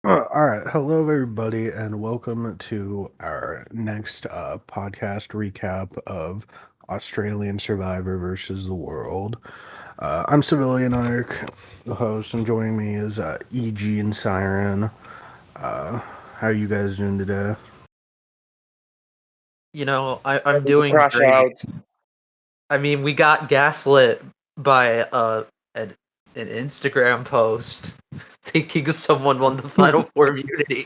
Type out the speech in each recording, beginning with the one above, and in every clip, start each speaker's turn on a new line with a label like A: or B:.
A: All right. Hello, everybody, and welcome to our next podcast recap of Australian Survivor versus the World. I'm Civilian Arc, the host, and joining me is EG and Siren. Uh, how are you guys doing today?
B: I'm
C: Ready to
B: doing
C: crash
B: great.
C: out.
B: I mean, we got gaslit by an, an Instagram post thinking someone won the Final Four immunity.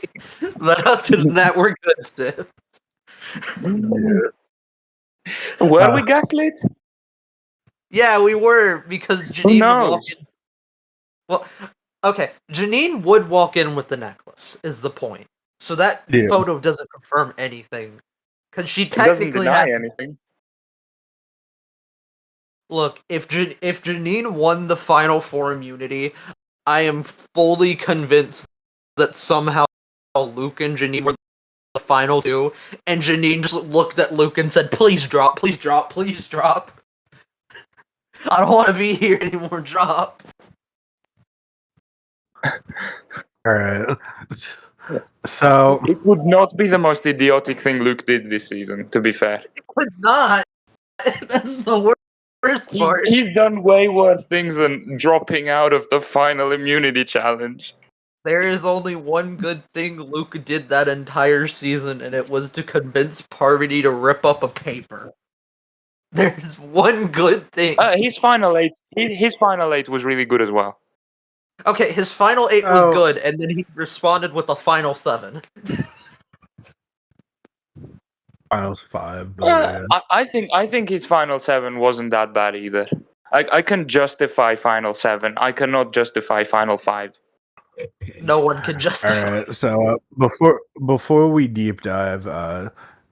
B: But other than that, we're good, Sid.
A: Yeah.
C: Were
A: Uh,
C: we gaslit?
B: Yeah, we were, because
C: Who
B: Janine would walk
C: knows?
B: in. Well, okay, Janine would walk in with the necklace, is the point. So that
A: yeah.
B: photo doesn't confirm anything. Because she
C: It doesn't
B: technically
C: deny
B: had.
C: anything.
B: Look, if Janine won the Final Four immunity, I am fully convinced that somehow Luke and Janine were the final two, and Janine just looked at Luke and said, "Please drop, please drop, please drop. I don't want to be here anymore. Drop."
A: All right. So,
C: It would not be the most idiotic thing Luke did this season, to be fair.
B: But not. That's the worst
C: He's
B: part.
C: he's done way worse things than dropping out of the final immunity challenge.
B: There is only one good thing Luke did that entire season, and it was to convince Parvati to rip up a paper. There's one good thing.
C: His final eight was really good as well.
B: Okay, his final eight was
A: so
B: good, and then he responded with a final seven.
A: finals five, but yeah.
C: I think his final seven wasn't that bad either. I can justify final seven. I cannot justify final five.
B: No one can
A: All
B: justify.
A: right. So before we deep dive,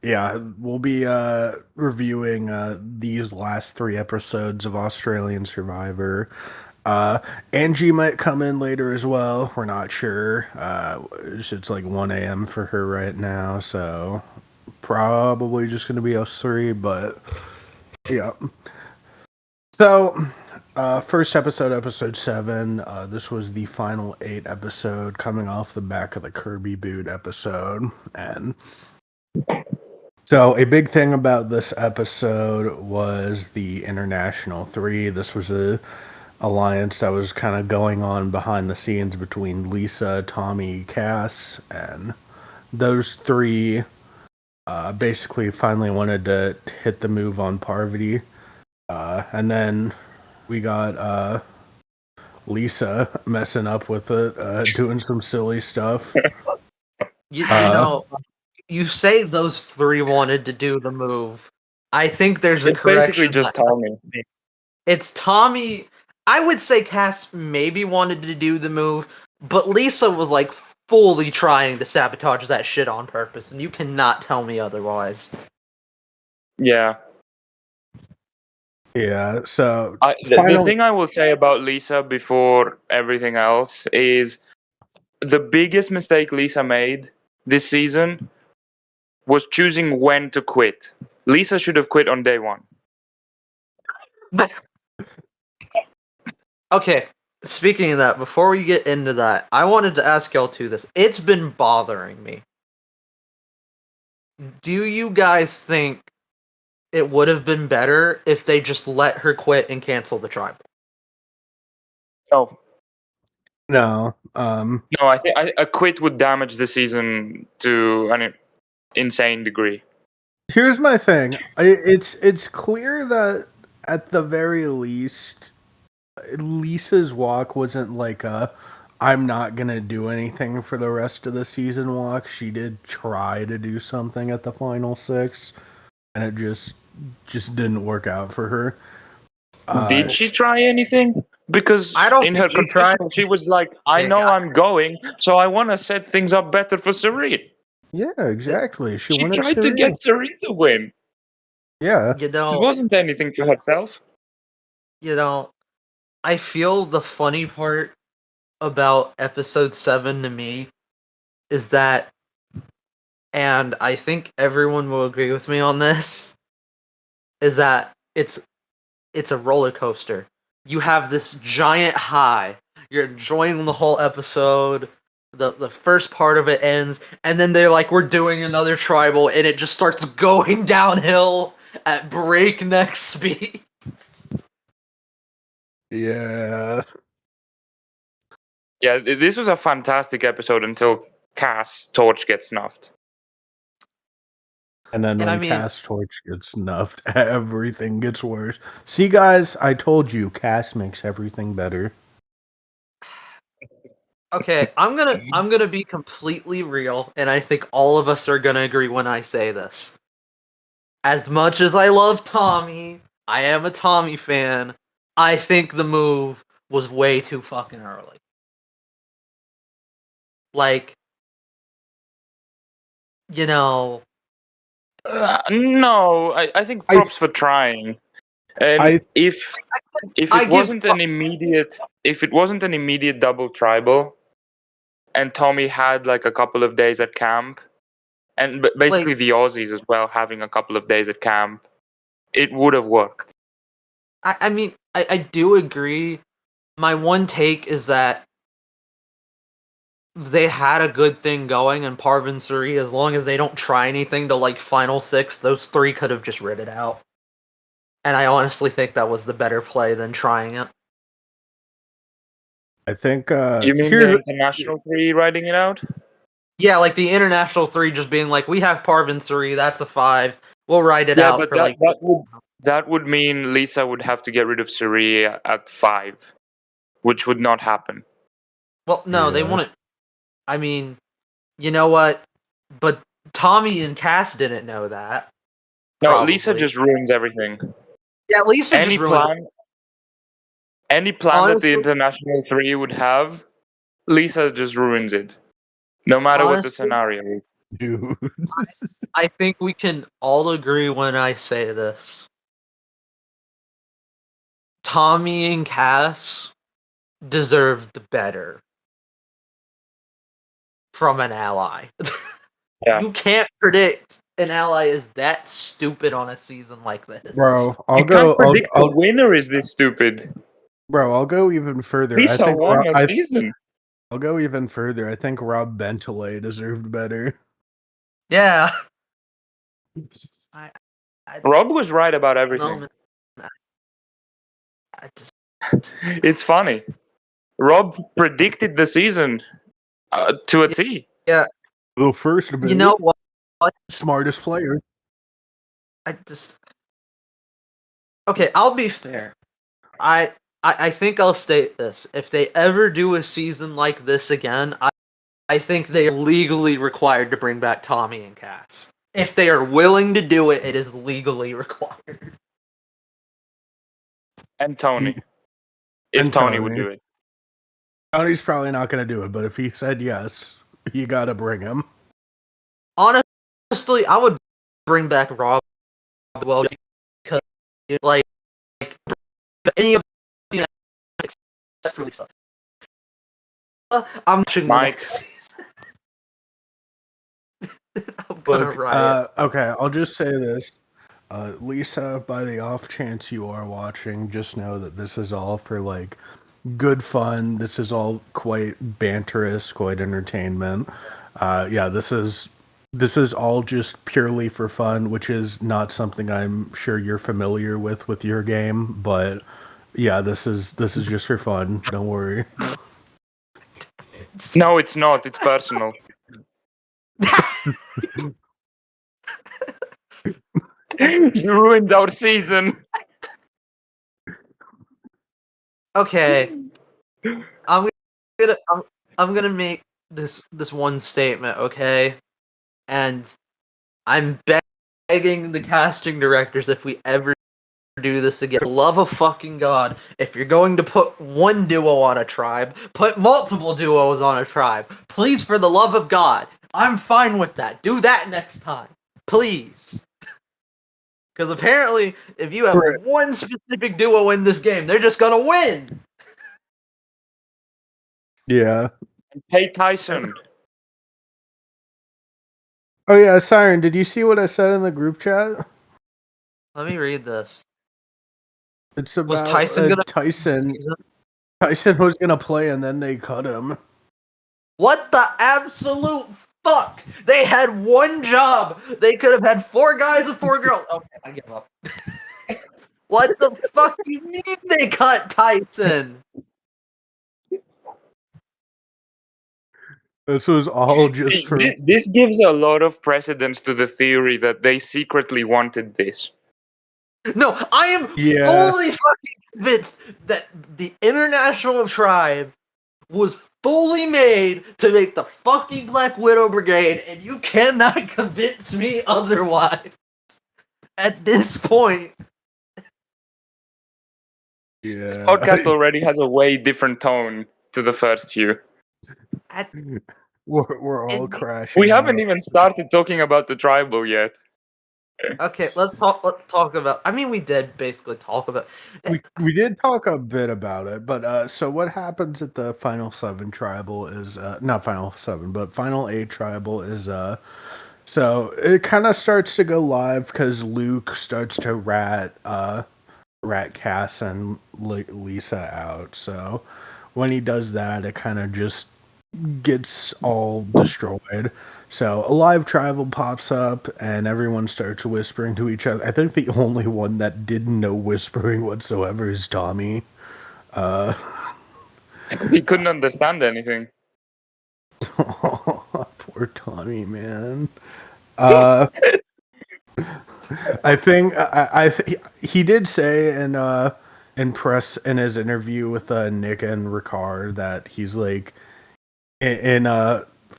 A: yeah, we'll be reviewing these last three episodes of Australian Survivor. Uh, Angie might come in later as well. We're not sure. It's like 1 a.m. for her right now, so probably just gonna be us three. But yeah. So, first episode, episode seven. This was the final eight episode coming off the back of the Kirby boot episode. And so, a big thing about this episode was the International Three. This was a alliance that was kind of going on behind the scenes between Lisa, Tommy, Cass, and those three basically finally wanted to hit the move on Parvati. And then we got Lisa messing up with it, doing some silly stuff.
B: You, you
A: Uh,
B: know, you say those three wanted to do the move. I think there's a
C: It's basically
B: correction
C: just
B: that
C: Tommy.
B: it's Tommy. I would say Cass maybe wanted to do the move, but Lisa was like fully trying to sabotage that shit on purpose, and you cannot tell me otherwise.
C: Yeah.
A: yeah, so
C: The
A: final.
C: thing I will say about Lisa before everything else is the biggest mistake Lisa made this season was choosing when to quit. Lisa should have quit on day one.
B: But okay, speaking of that, before we get into that, I wanted to ask y'all too this. It's been bothering me. Do you guys think it would have been better if they just let her quit and cancel the tribal?
C: No,
A: No,
C: no, I think a quit would damage the season to an insane degree.
A: here's my thing. It's clear that at the very least, Lisa's walk wasn't like a I'm not gonna do anything for the rest of the season walk. She did try to do something at the final six, and it just didn't work out for her.
C: Did
A: Uh,
C: she try anything? Because
B: I don't
C: in
B: think
C: her
B: she tried
C: confession, she was like, "I
B: anything.
C: know I'm going, so I want to set things up better for Serene."
A: yeah, exactly. She
C: She
A: wanted
C: tried to
A: Serena.
C: get Serene to win.
A: Yeah,
B: You
C: It
B: know,
C: wasn't anything for herself.
B: you know, I feel the funny part about episode 7 to me is that, and I think everyone will agree with me on this, is that it's a roller coaster. You have this giant high. You're enjoying the whole episode. the first part of it ends, and then they're like, we're doing another tribal, and it just starts going downhill at breakneck speed.
A: Yeah.
C: Yeah, this was a fantastic episode until Cass' torch gets snuffed.
A: And then
B: And I
A: when
B: mean,
A: Cass Torch gets snuffed, everything gets worse. See, guys, I told you, Cass makes everything better.
B: okay, I'm gonna be completely real, and I think all of us are gonna agree when I say this. As much as I love Tommy, I am a Tommy fan. I think the move was way too fucking early. Like, you know,
C: No, I think
A: I,
C: props for trying. And
A: I,
C: if
B: I
C: it
B: give
C: wasn't an immediate double tribal, and Tommy had like a couple of days at camp, and
B: like
C: basically the Aussies as well having a couple of days at camp, it would have worked.
B: I mean I do agree. My one take is that they had a good thing going, and Parvin Suri, as long as they don't try anything to like final six, those three could have just rid it out. And I honestly think that was the better play than trying it.
A: I think,
C: You mean the
A: here's,
C: international three writing it out?
B: Yeah, like the international three just being like, we have Parvin Suri, that's a 5. We'll write it
C: Yeah,
B: out
C: but
B: for like.
C: that would mean Lisa would have to get rid of Suri at 5, which would not happen.
B: Well, no, they
A: yeah.
B: wouldn't. I mean, you know what? But Tommy and Cass didn't know that.
C: No, Lisa
B: Probably.
C: just ruins everything.
B: Yeah, Lisa
C: Any
B: just ruins it.
C: plan, any plan that the
B: Honestly,
C: international three would have, Lisa just ruins it. No matter what the
B: honestly,
C: scenario is.
A: Dude.
B: I think we can all agree when I say this. Tommy and Cass deserved better from an ally.
C: Yeah.
B: You can't predict an ally is that stupid on a season like this.
A: Bro,
C: You can't predict the winner is this stupid.
A: I'll go even further.
C: Lisa won a season.
A: I'll go even further. I think Rob Bentley deserved better.
B: Yeah. I, I
C: Rob was right about everything.
B: no, I just
C: It's funny. Rob predicted the season to a T.
B: yeah.
A: The first
B: You
A: bit,
B: know what?
A: smartest player.
B: I just okay. I'll be fair. I think I'll state this. If they ever do a season like this again, I think they are legally required to bring back Tommy and Cass. If they are willing to do it, it is legally required.
C: And Tony. If
A: And
C: Tony would
A: Tony.
C: do it.
A: Tony's probably not going to do it, but if he said yes, you got to bring him.
B: Honestly, I would bring back Rob well because like any of the except for Lisa. I'm watching the
C: Mike.
B: next season. I'm gonna
A: Look,
B: riot.
A: okay, I'll just say this. Lisa, by the off chance you are watching, just know that this is all for, like, good fun. This is all quite banterous, quite entertainment. Yeah, this is all just purely for fun, which is not something I'm sure you're familiar with your game, but yeah, this is just for fun. Don't worry.
C: No, it's not. It's personal. You ruined our season.
B: Okay, I'm I'm gonna make this one statement, okay? And I'm begging the casting directors if we ever do this again. For the love of fucking God, if you're going to put one duo on a tribe, put multiple duos on a tribe. Please, for the love of God. I'm fine with that. Do that next time. Please. Because apparently, if you have
A: Right.
B: one specific duo in this game, they're just gonna win.
A: Yeah.
C: Hey, Tyson.
A: Oh yeah, Siren, did you see what I said in the group chat?
B: Let me read this.
A: It's
B: Was
A: about
B: Tyson gonna
A: Tyson.
B: season?
A: Tyson was gonna play and then they cut him.
B: What the absolute fuck? They had one job. They could have had 4 guys and 4 girls. Okay, I give up. What the fuck do you mean they cut Tyson?
A: This was all just
C: See,
A: for
C: this gives a lot of precedence to the theory that they secretly wanted this.
B: No, I am
A: yeah.
B: fully fucking convinced that the International Tribe was fully made to make the fucking Black Widow Brigade, and you cannot convince me otherwise. At this point,
C: This
A: Yeah.
C: podcast already has a way different tone to the first few.
B: at,
A: We're all
B: is
C: We
A: crashing
C: haven't
A: out.
C: even started talking about the tribal yet.
B: okay. Let's talk. Let's talk about. I mean, we did basically talk about.
A: We did talk a bit about it, but so what happens at the final 7 tribal is not final 7, but final 8 tribal is so it kind of starts to go live because Luke starts to rat Cass and Lisa out. So when he does that, it kind of just gets all destroyed. So a live tribal pops up and everyone starts whispering to each other. I think the only one that didn't know whispering whatsoever is Tommy. Uh,
C: He couldn't understand anything.
A: poor Tommy, man. Uh, I think he did say in press in his interview with Nick and Ricard that he's like in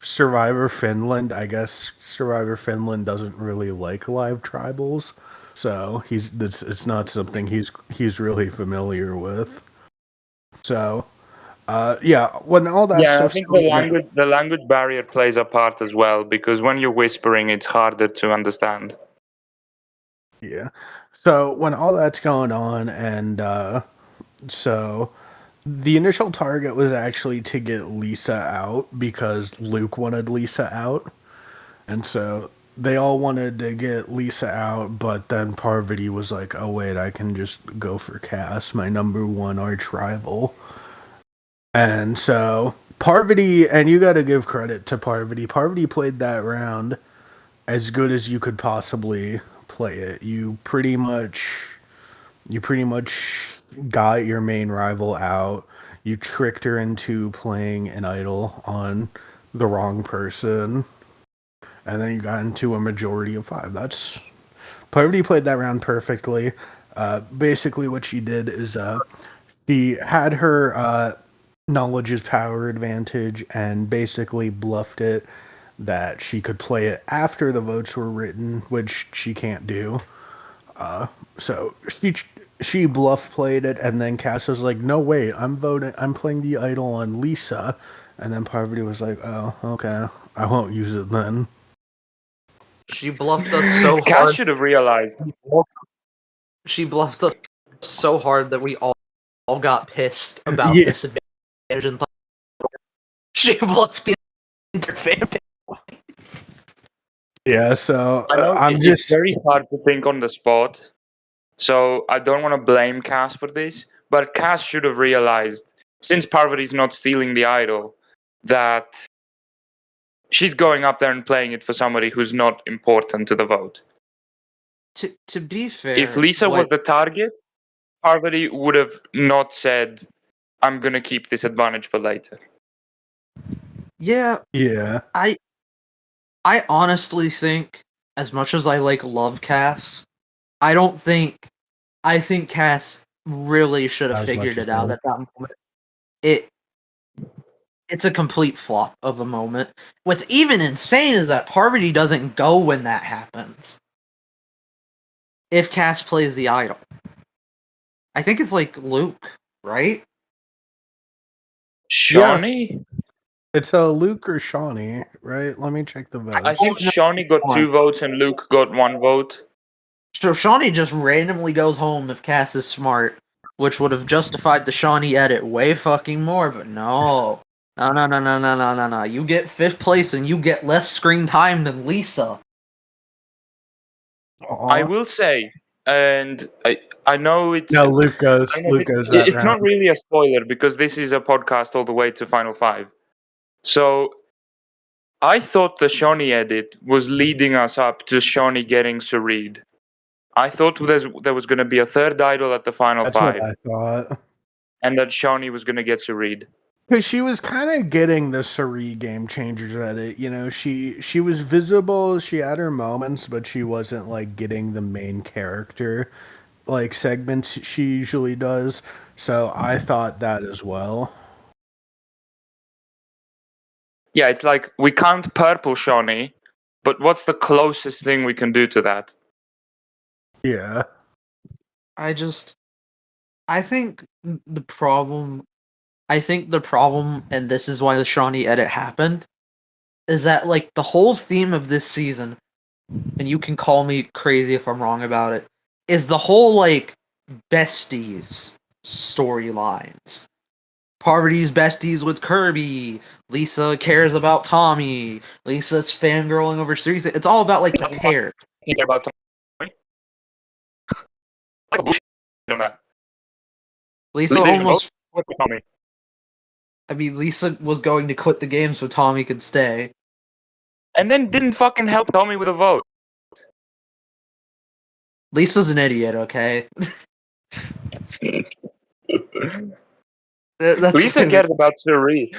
A: Survivor Finland. I guess Survivor Finland doesn't really like live tribals, so it's not something he's really familiar with. So yeah, when all that
C: Yeah, I
A: stuff's
C: think
A: going down,
C: the language barrier plays a part as well because when you're whispering, it's harder to understand.
A: yeah. So when all that's going on, and so the initial target was actually to get Lisa out because Luke wanted Lisa out. And so they all wanted to get Lisa out, but then Parvati was like, oh, wait, I can just go for Cass, my number one arch rival. And so Parvati, and you got to give credit to Parvati. Parvati played that round as good as you could possibly play it. You pretty much got your main rival out. You tricked her into playing an idol on the wrong person, and then you got into a majority of 5. That's Parvati played that round perfectly. Basically, what she did is she had her knowledge is power advantage and basically bluffed it that she could play it after the votes were written, which she can't do. So she bluff played it, and then Cass was like, "No, wait, I'm voting. I'm playing the idol on Lisa," and then Parvati was like, "Oh, okay, I won't use it then."
B: She bluffed us so
C: Cass
B: hard.
C: should have realized.
B: She bluffed us so hard that we all got pissed about
A: Yeah,
B: disadvantage and thought she bluffed the entire fan base.
A: yeah. So
C: I know
A: I'm
C: it's
A: just
C: very hard to think on the spot, so I don't want to blame Cass for this, but Cass should have realized, since Parvati's not stealing the idol, that she's going up there and playing it for somebody who's not important to the vote.
B: To be
C: If
B: fair,
C: Lisa was the target, Parvati would have not said, I'm going to keep this advantage for later.
B: yeah,
A: yeah.
B: I honestly think, as much as I love Cass, I think Cass really should have
A: As much
B: figured
A: as
B: it out
A: me.
B: at that moment. It it's a complete flop of a moment. What's even insane is that Parvati doesn't go when that happens. If Cass plays the idol. I think it's like Luke, right?
A: Yeah,
C: Shawnee?
A: it's a Luke or Shawnee, right? Let me check the
C: I
A: votes.
C: think Shawnee got 2 votes and Luke got 1 vote.
B: So Shawnee just randomly goes home if Cass is smart, which would have justified the Shawnee edit way fucking more, but no. No, no, no, no, no, no, no, no. You get 5th place and you get less screen time than Lisa.
C: I
A: Aw.
C: will say, and I know it's
A: No,
C: I
A: Luke goes.
C: don't know if
A: Luke goes that
C: it's not
A: round.
C: really a spoiler because this is a podcast all the way to Final Five. So I thought the Shawnee edit was leading us up to Shawnee getting Sareed. I thought there was going to be a third idol at the final
A: That's what
C: 5,
A: I thought.
C: and that Shawnee was going to get Sareed.
A: Because she was kind of getting the Suri game changers at it. You know, she was visible, she had her moments, but she wasn't like getting the main character like segments she usually does. So I thought that as well.
C: Yeah, it's like we can't purple Shawnee, but what's the closest thing we can do to that?
A: Yeah.
B: I think the problem, and this is why the Shawnee edit happened, is that like the whole theme of this season, and you can call me crazy if I'm wrong about it, is the whole like besties storylines. Parvati's besties with Kirby. Lisa cares about Tommy. Lisa's fangirling over Cerise. It's all about like the pair.
C: Think about Tommy? Like a bullshit on that.
B: Lisa
C: Lisa didn't vote
B: almost.
C: for Tommy.
B: I mean, Lisa was going to quit the game so Tommy could stay.
C: And then didn't fucking help Tommy with a vote.
B: Lisa's an idiot, okay? That's
C: Lisa cares about Suri.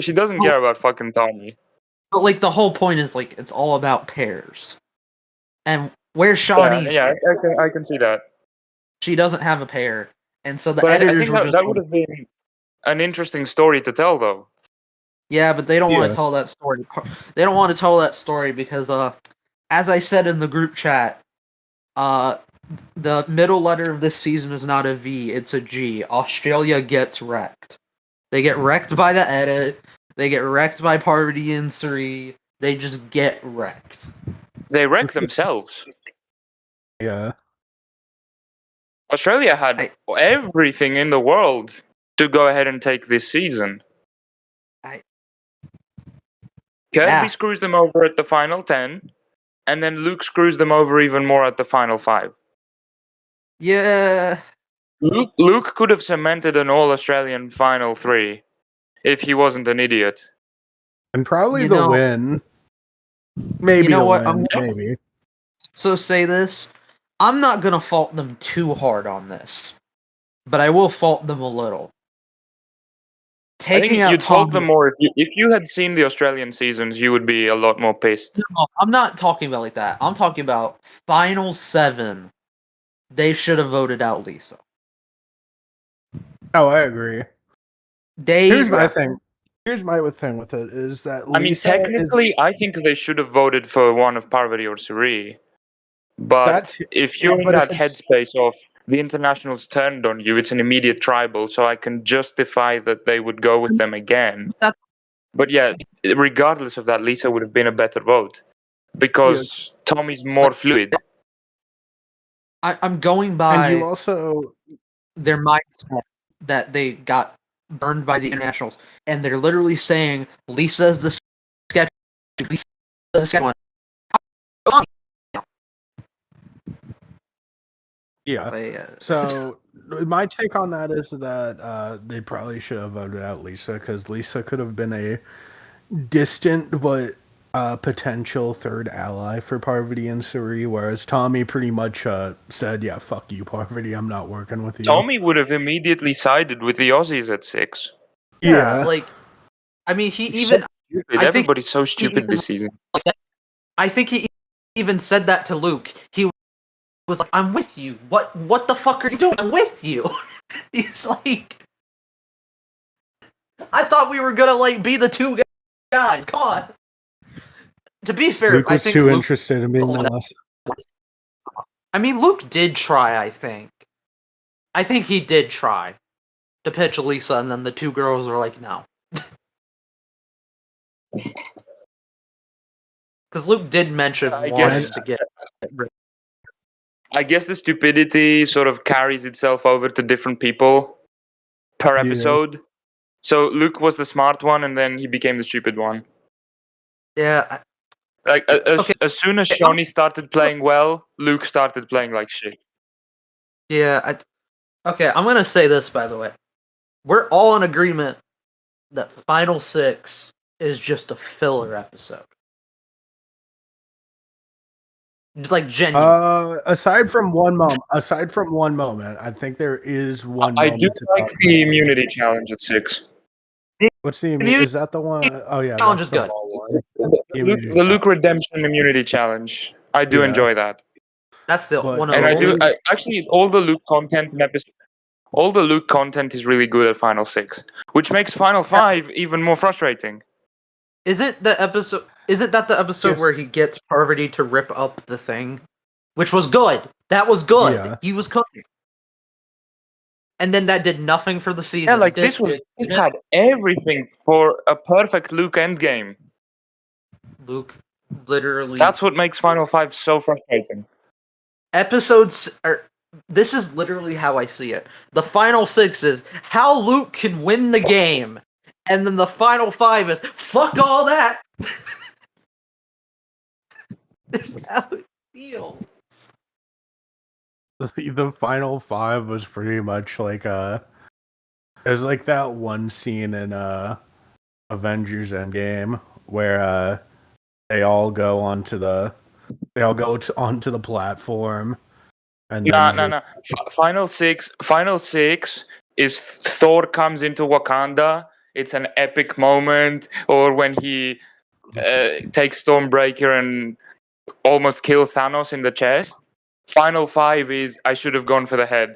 C: She doesn't care about fucking Tommy.
B: but like the whole point is like it's all about pairs. And where's
C: Yeah,
B: Shawnee's
C: yeah,
B: pair?
C: I can see that.
B: She doesn't have a pair, and so the
C: But I
B: editors
C: think
B: were
C: that,
B: just
C: that would
B: like,
C: have been an interesting story to tell, though.
B: yeah, but they don't want
A: Yeah.
B: to tell that story. They don't want to tell that story because, as I said in the group chat, uh, the middle letter of this season is not a V, it's a G. Australia gets wrecked. They get wrecked by the edit. They get wrecked by Parvati and Suri. They just get wrecked.
C: They wreck themselves.
A: Yeah.
C: Australia had
B: I,
C: everything in the world to go ahead and take this season.
B: I,
C: Kirby
B: yeah,
C: screws them over at the final 10, and then Luke screws them over even more at the final 5.
B: yeah.
C: Luke could have cemented an all Australian final 3 if he wasn't an idiot.
A: And probably
B: You
A: the
B: know,
A: win.
B: you
A: Maybe
B: know
A: the
B: what?
A: win. Maybe.
B: So say this. I'm not gonna fault them too hard on this, but I will fault them a little.
C: I
B: Taking
C: think
B: out
C: you'd fault them
B: Tommy.
C: more if you had seen the Australian seasons. You would be a lot more pissed.
B: No, I'm not talking about like that. I'm talking about Final Seven. They should have voted out Lisa.
A: Oh, I agree.
B: They
A: Here's my thing. Here's my thing with it is that
C: I mean,
A: Lisa is
C: technically, I think they should have voted for one of Parvati or Suri. But
A: that.
C: if you're in
A: But if
C: that
A: it's
C: headspace of the internationals turned on you, it's an immediate tribal, so I can justify that they would go with them again.
B: that
C: But yes, regardless of that, Lisa would have been a better vote
A: yeah,
C: because Tommy's more fluid.
B: I'm going
A: and you
B: by
A: also
B: their mindset that they got burned by the internationals, and they're literally saying Lisa's the sketch. Lisa's the sketch one.
A: yeah.
B: They,
A: So my take on that is that they probably should have voted out Lisa because Lisa could have been a distant but potential third ally for Parvati and Suri, whereas Tommy pretty much said, "Yeah, fuck you, Parvati. I'm not working with you."
C: Tommy would have immediately sided with the Aussies at 6.
B: yeah,
A: Yeah,
B: like I mean, he
C: It's so
B: even
C: stupid.
B: I think
C: Everybody's so
B: he
C: stupid
B: even
C: this season.
B: I think he even said that to Luke. He was like, "I'm with you. What the fuck are you doing? I'm with you." He's like, "I thought we were gonna like be the two guys. Come on." To be fair,
A: Luke
B: I
A: was
B: think
A: too
B: Luke.
A: interested in being the last.
B: I mean, Luke did try. I think he did try to pitch Lisa, and then the two girls were like, "No," because Luke did mention
C: I
B: wanting
C: guess
A: And
B: to get rid.
C: I guess the stupidity sort of carries itself over to different people per
A: yeah,
C: episode. So Luke was the smart one, and then he became the stupid one.
B: Yeah.
C: Like
B: Okay.
C: as soon as
B: I'm,
C: Shawnee started playing well, Luke started playing like shit.
B: yeah. Okay. I'm gonna say this by the way. We're all in agreement that Final Six is just a filler episode. Just like genuine.
A: Aside from one moment, I think there is one
C: I do
A: moment
C: like
A: about
C: the immunity challenge at 6.
A: what's the
B: Community
A: is that the one? Oh yeah,
B: challenge
A: that's
B: is
A: the
B: good.
A: ball one.
C: The
A: The
C: Luke,
A: immunity
C: the Luke
A: challenge.
C: Redemption immunity challenge. I do
A: Yeah,
C: enjoy that.
B: That's the
A: but
B: one of
C: And
B: the
C: I
A: there
C: do
B: only.
A: is
C: actually all the Luke content in episode all the Luke content is really good at Final 6, which makes Final 5 even more frustrating.
B: Is it the episode? Is it that the episode
A: yes,
B: where he gets Parvati to rip up the thing, which was good? That was good.
A: yeah.
B: He was cooking, and then that did nothing for the
C: Yeah,
B: season.
C: like this had everything for a perfect Luke endgame.
B: Luke, literally
C: That's what makes Final 5 so frustrating.
B: episodes are. This is literally how I see it. The final six is how Luke can win the game, and then the final five is fuck all that. This is how it feels.
A: The final five was pretty much like there's like that one scene in Avengers Endgame where they all go onto the onto the platform and then
C: No, no,
A: just
C: no. Final 6 is Thor comes into Wakanda. It's an epic moment, or when he takes Stormbreaker and almost kills Thanos in the chest. Final 5 is I should have gone for the head.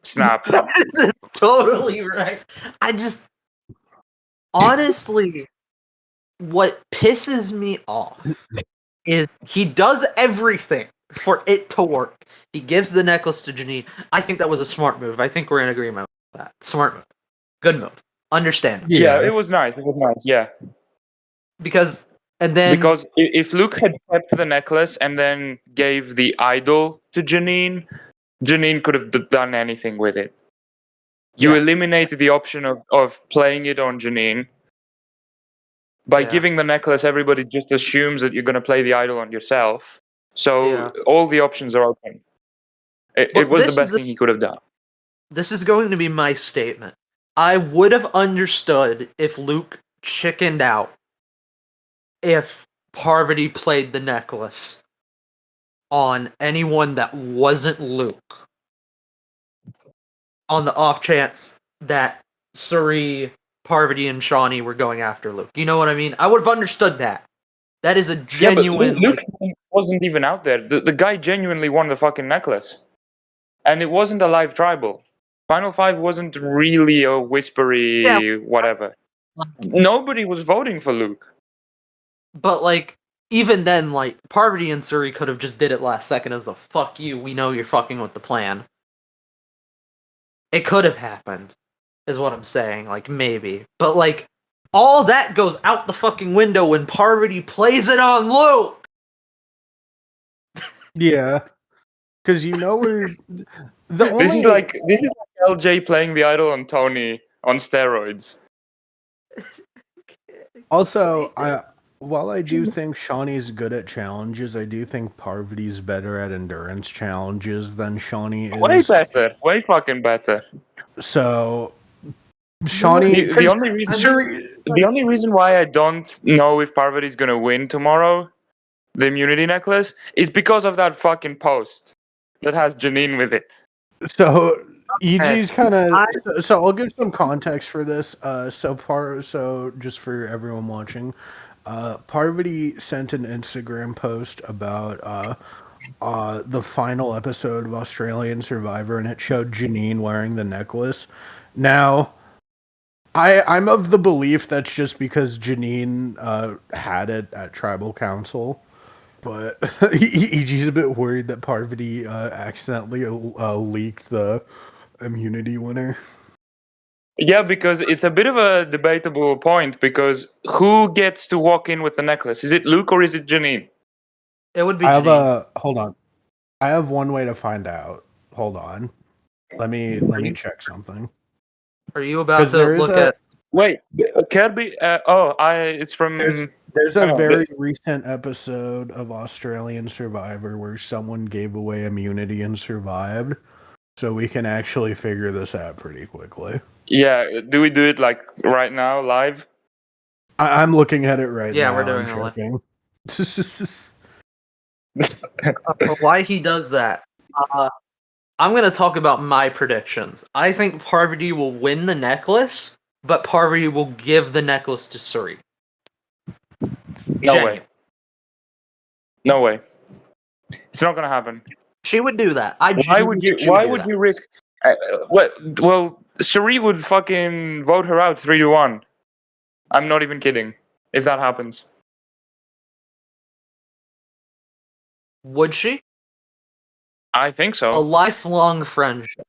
C: Snap.
B: It's totally right. I just honestly, what pisses me off is he does everything for it to work. He gives the necklace to Janine. I think that was a smart move. I think we're in agreement with that. Smart move. Good move. Understandable.
C: Yeah,
A: yeah.
C: it was nice. It was nice. Yeah.
B: Because and then
C: Because if Luke had kept the necklace and then gave the idol to Janine, Janine could have done anything with it. You
B: yeah,
C: eliminated the option of playing it on Janine. By
B: yeah,
C: giving the necklace, everybody just assumes that you're going to play the idol on yourself. So
B: yeah.
C: all the options are open. It
B: But
C: was the best thing he could have done.
B: this is going to be my statement. I would have understood if Luke chickened out if Parvati played the necklace on anyone that wasn't Luke. On the off chance that Suri, Parvati, and Shawnee were going after Luke. You know what I mean? I would have understood that. That is a
C: Yeah, but
B: genuine
C: Luke
B: like
C: wasn't even out there. The guy genuinely won the fucking necklace. And it wasn't a live tribal. Final 5 wasn't really a
B: yeah,
C: whispery whatever. Nobody was voting for Luke.
B: but like even then, like Parvati and Suri could have just did it last second as a fuck you. We know you're fucking with the plan. It could have happened, is what I'm saying. Like maybe, but like all that goes out the fucking window when Parvati plays it on Luke.
A: Yeah, because you know we're the only.
C: This is like LJ playing the idol on Tony on steroids.
A: Also, while I do think Shawnee's good at challenges, I do think Parvati's better at endurance challenges than Shawnee
C: Way
A: is.
C: better. Way fucking better.
A: So
B: No,
A: Shawnee,
C: The
A: because
C: only reason
A: Suri,
C: the only reason why I don't know if Parvati's gonna win tomorrow, the immunity necklace, is because of that fucking post that has Janine with it.
A: so
B: okay.
A: EG's kind of.
B: I
A: So I'll give some context for this. So just for everyone watching, Parvati sent an Instagram post about the final episode of Australian Survivor, and it showed Janine wearing the necklace. Now, I'm of the belief that's just because Janine had it at Tribal Council, but EG's a bit worried that Parvati accidentally leaked the immunity winner.
C: Yeah, because it's a bit of a debatable point because who gets to walk in with the necklace? Is it Luke or is it Janine?
B: it would be
A: I have
B: Janine.
A: a hold on. I have one way to find out. Hold on. Let me check something
B: Are you about
A: because
B: to
A: there is
B: look
A: a
B: at
C: Wait, Kirby. It's
A: there's
C: from.
A: there's a
C: Hang on.
A: very recent episode of Australian Survivor where someone gave away immunity and survived, so we can actually figure this out pretty quickly.
C: Yeah, do we do it like right now, live?
A: I'm looking at it right
B: Yeah,
A: now.
B: we're doing
A: I'm
B: a list.
A: checking.
B: Why he does that? I'm gonna talk about my predictions. I think Parvati will win the necklace, but Parvati will give the necklace to Suri.
C: No
B: Genuine.
C: way. No way. It's not gonna happen.
B: She would do that. I
C: Why would
B: genuinely
C: you?
B: think she would
C: Why
B: do
C: would
B: that.
C: you risk? Well, Cherie would fucking vote her out 3-1. I'm not even kidding. If that happens,
B: Would she?
C: I think
B: A
C: so.
B: lifelong friendship.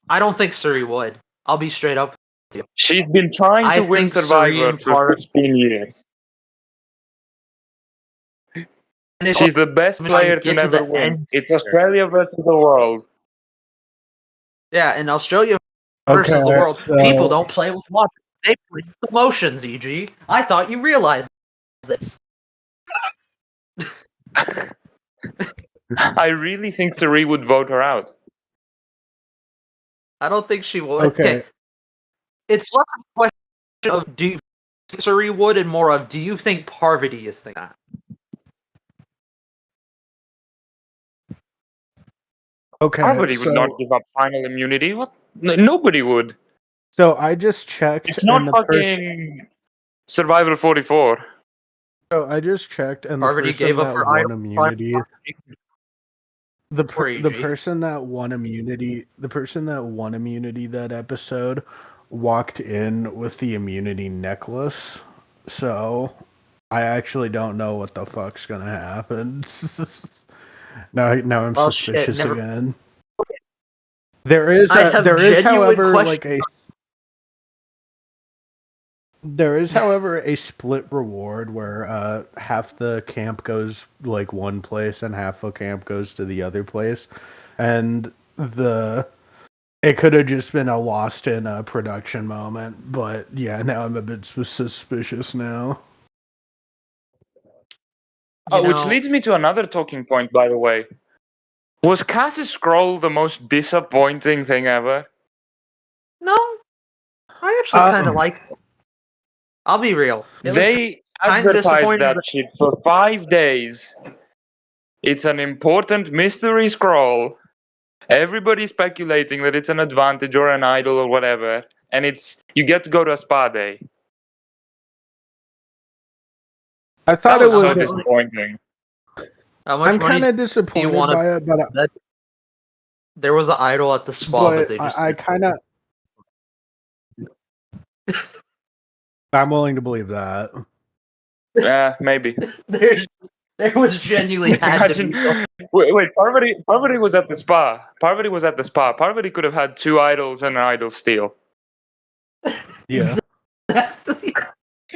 B: I don't think Suri would. I'll be straight up with you.
C: She's been trying
B: I
C: to win
B: think Suri
C: Survivor
B: and
C: for 15 years. She's the best
B: trying to
C: player to
B: get to
C: never
B: the
C: win.
B: end.
C: It's Australia versus the world.
B: Yeah, in Australia
A: Okay,
B: versus the world, people
A: so
B: don't play with logic. They play with emotions, EG. I thought you realized this.
C: I really think Suri would vote her out.
B: I don't think she would.
A: okay,
B: It's less a question of do you think Suri would and more of do you think Parvati is thinking that?
A: okay.
C: Nobody would not give up final immunity. What? Nobody would.
A: So I just checked,
C: It's not
A: and the person.
C: fucking Survival 44.
A: So I just checked, and the
B: Parvati
A: person
B: gave up
A: that
B: her
A: won
B: idol.
A: immunity,
B: Or
A: the
B: EG.
A: person that won immunity, that episode, walked in with the immunity necklace. So I actually don't know what the fuck's gonna happen. Now I'm
B: Well, shit,
A: suspicious
B: never.
A: again.
B: I have
A: There is,
B: genuine
A: however,
B: questions.
A: there is, however, a split reward where half the camp goes like one place and half the camp goes to the other place, and it could have just been a lost in a production moment. But yeah, now I'm a bit suspicious now.
B: You
C: Which
B: know,
C: leads me to another talking point, by the way. Was Cass's scroll the most disappointing thing ever?
B: no, I actually kind of
A: Um,
B: liked it. I'll be real. It was
C: They
B: kind of
C: advertised
B: disappointing,
C: that
B: but
C: shit for 5 days. It's an important mystery scroll. Everybody's speculating that it's an advantage or an idol or whatever, and you get to go to a spa day.
A: I
C: That
A: thought it
C: was
B: how
C: so
A: was.
B: much money?
C: disappointing.
B: How much
A: I'm
B: money
A: kind of
B: do you
A: disappointed
B: want
A: by it,
B: to bet? There was an idol at the spa, but
A: but
B: they just
A: I
B: did.
A: kind of I'm willing to believe that.
C: Yeah, maybe.
B: There's, there was genuinely had to
C: Imagine.
B: be some.
C: Wait. Parvati was at the spa. Parvati was at the spa. Parvati could have had 2 idols and an idol steal.
A: Yeah.
B: Exactly.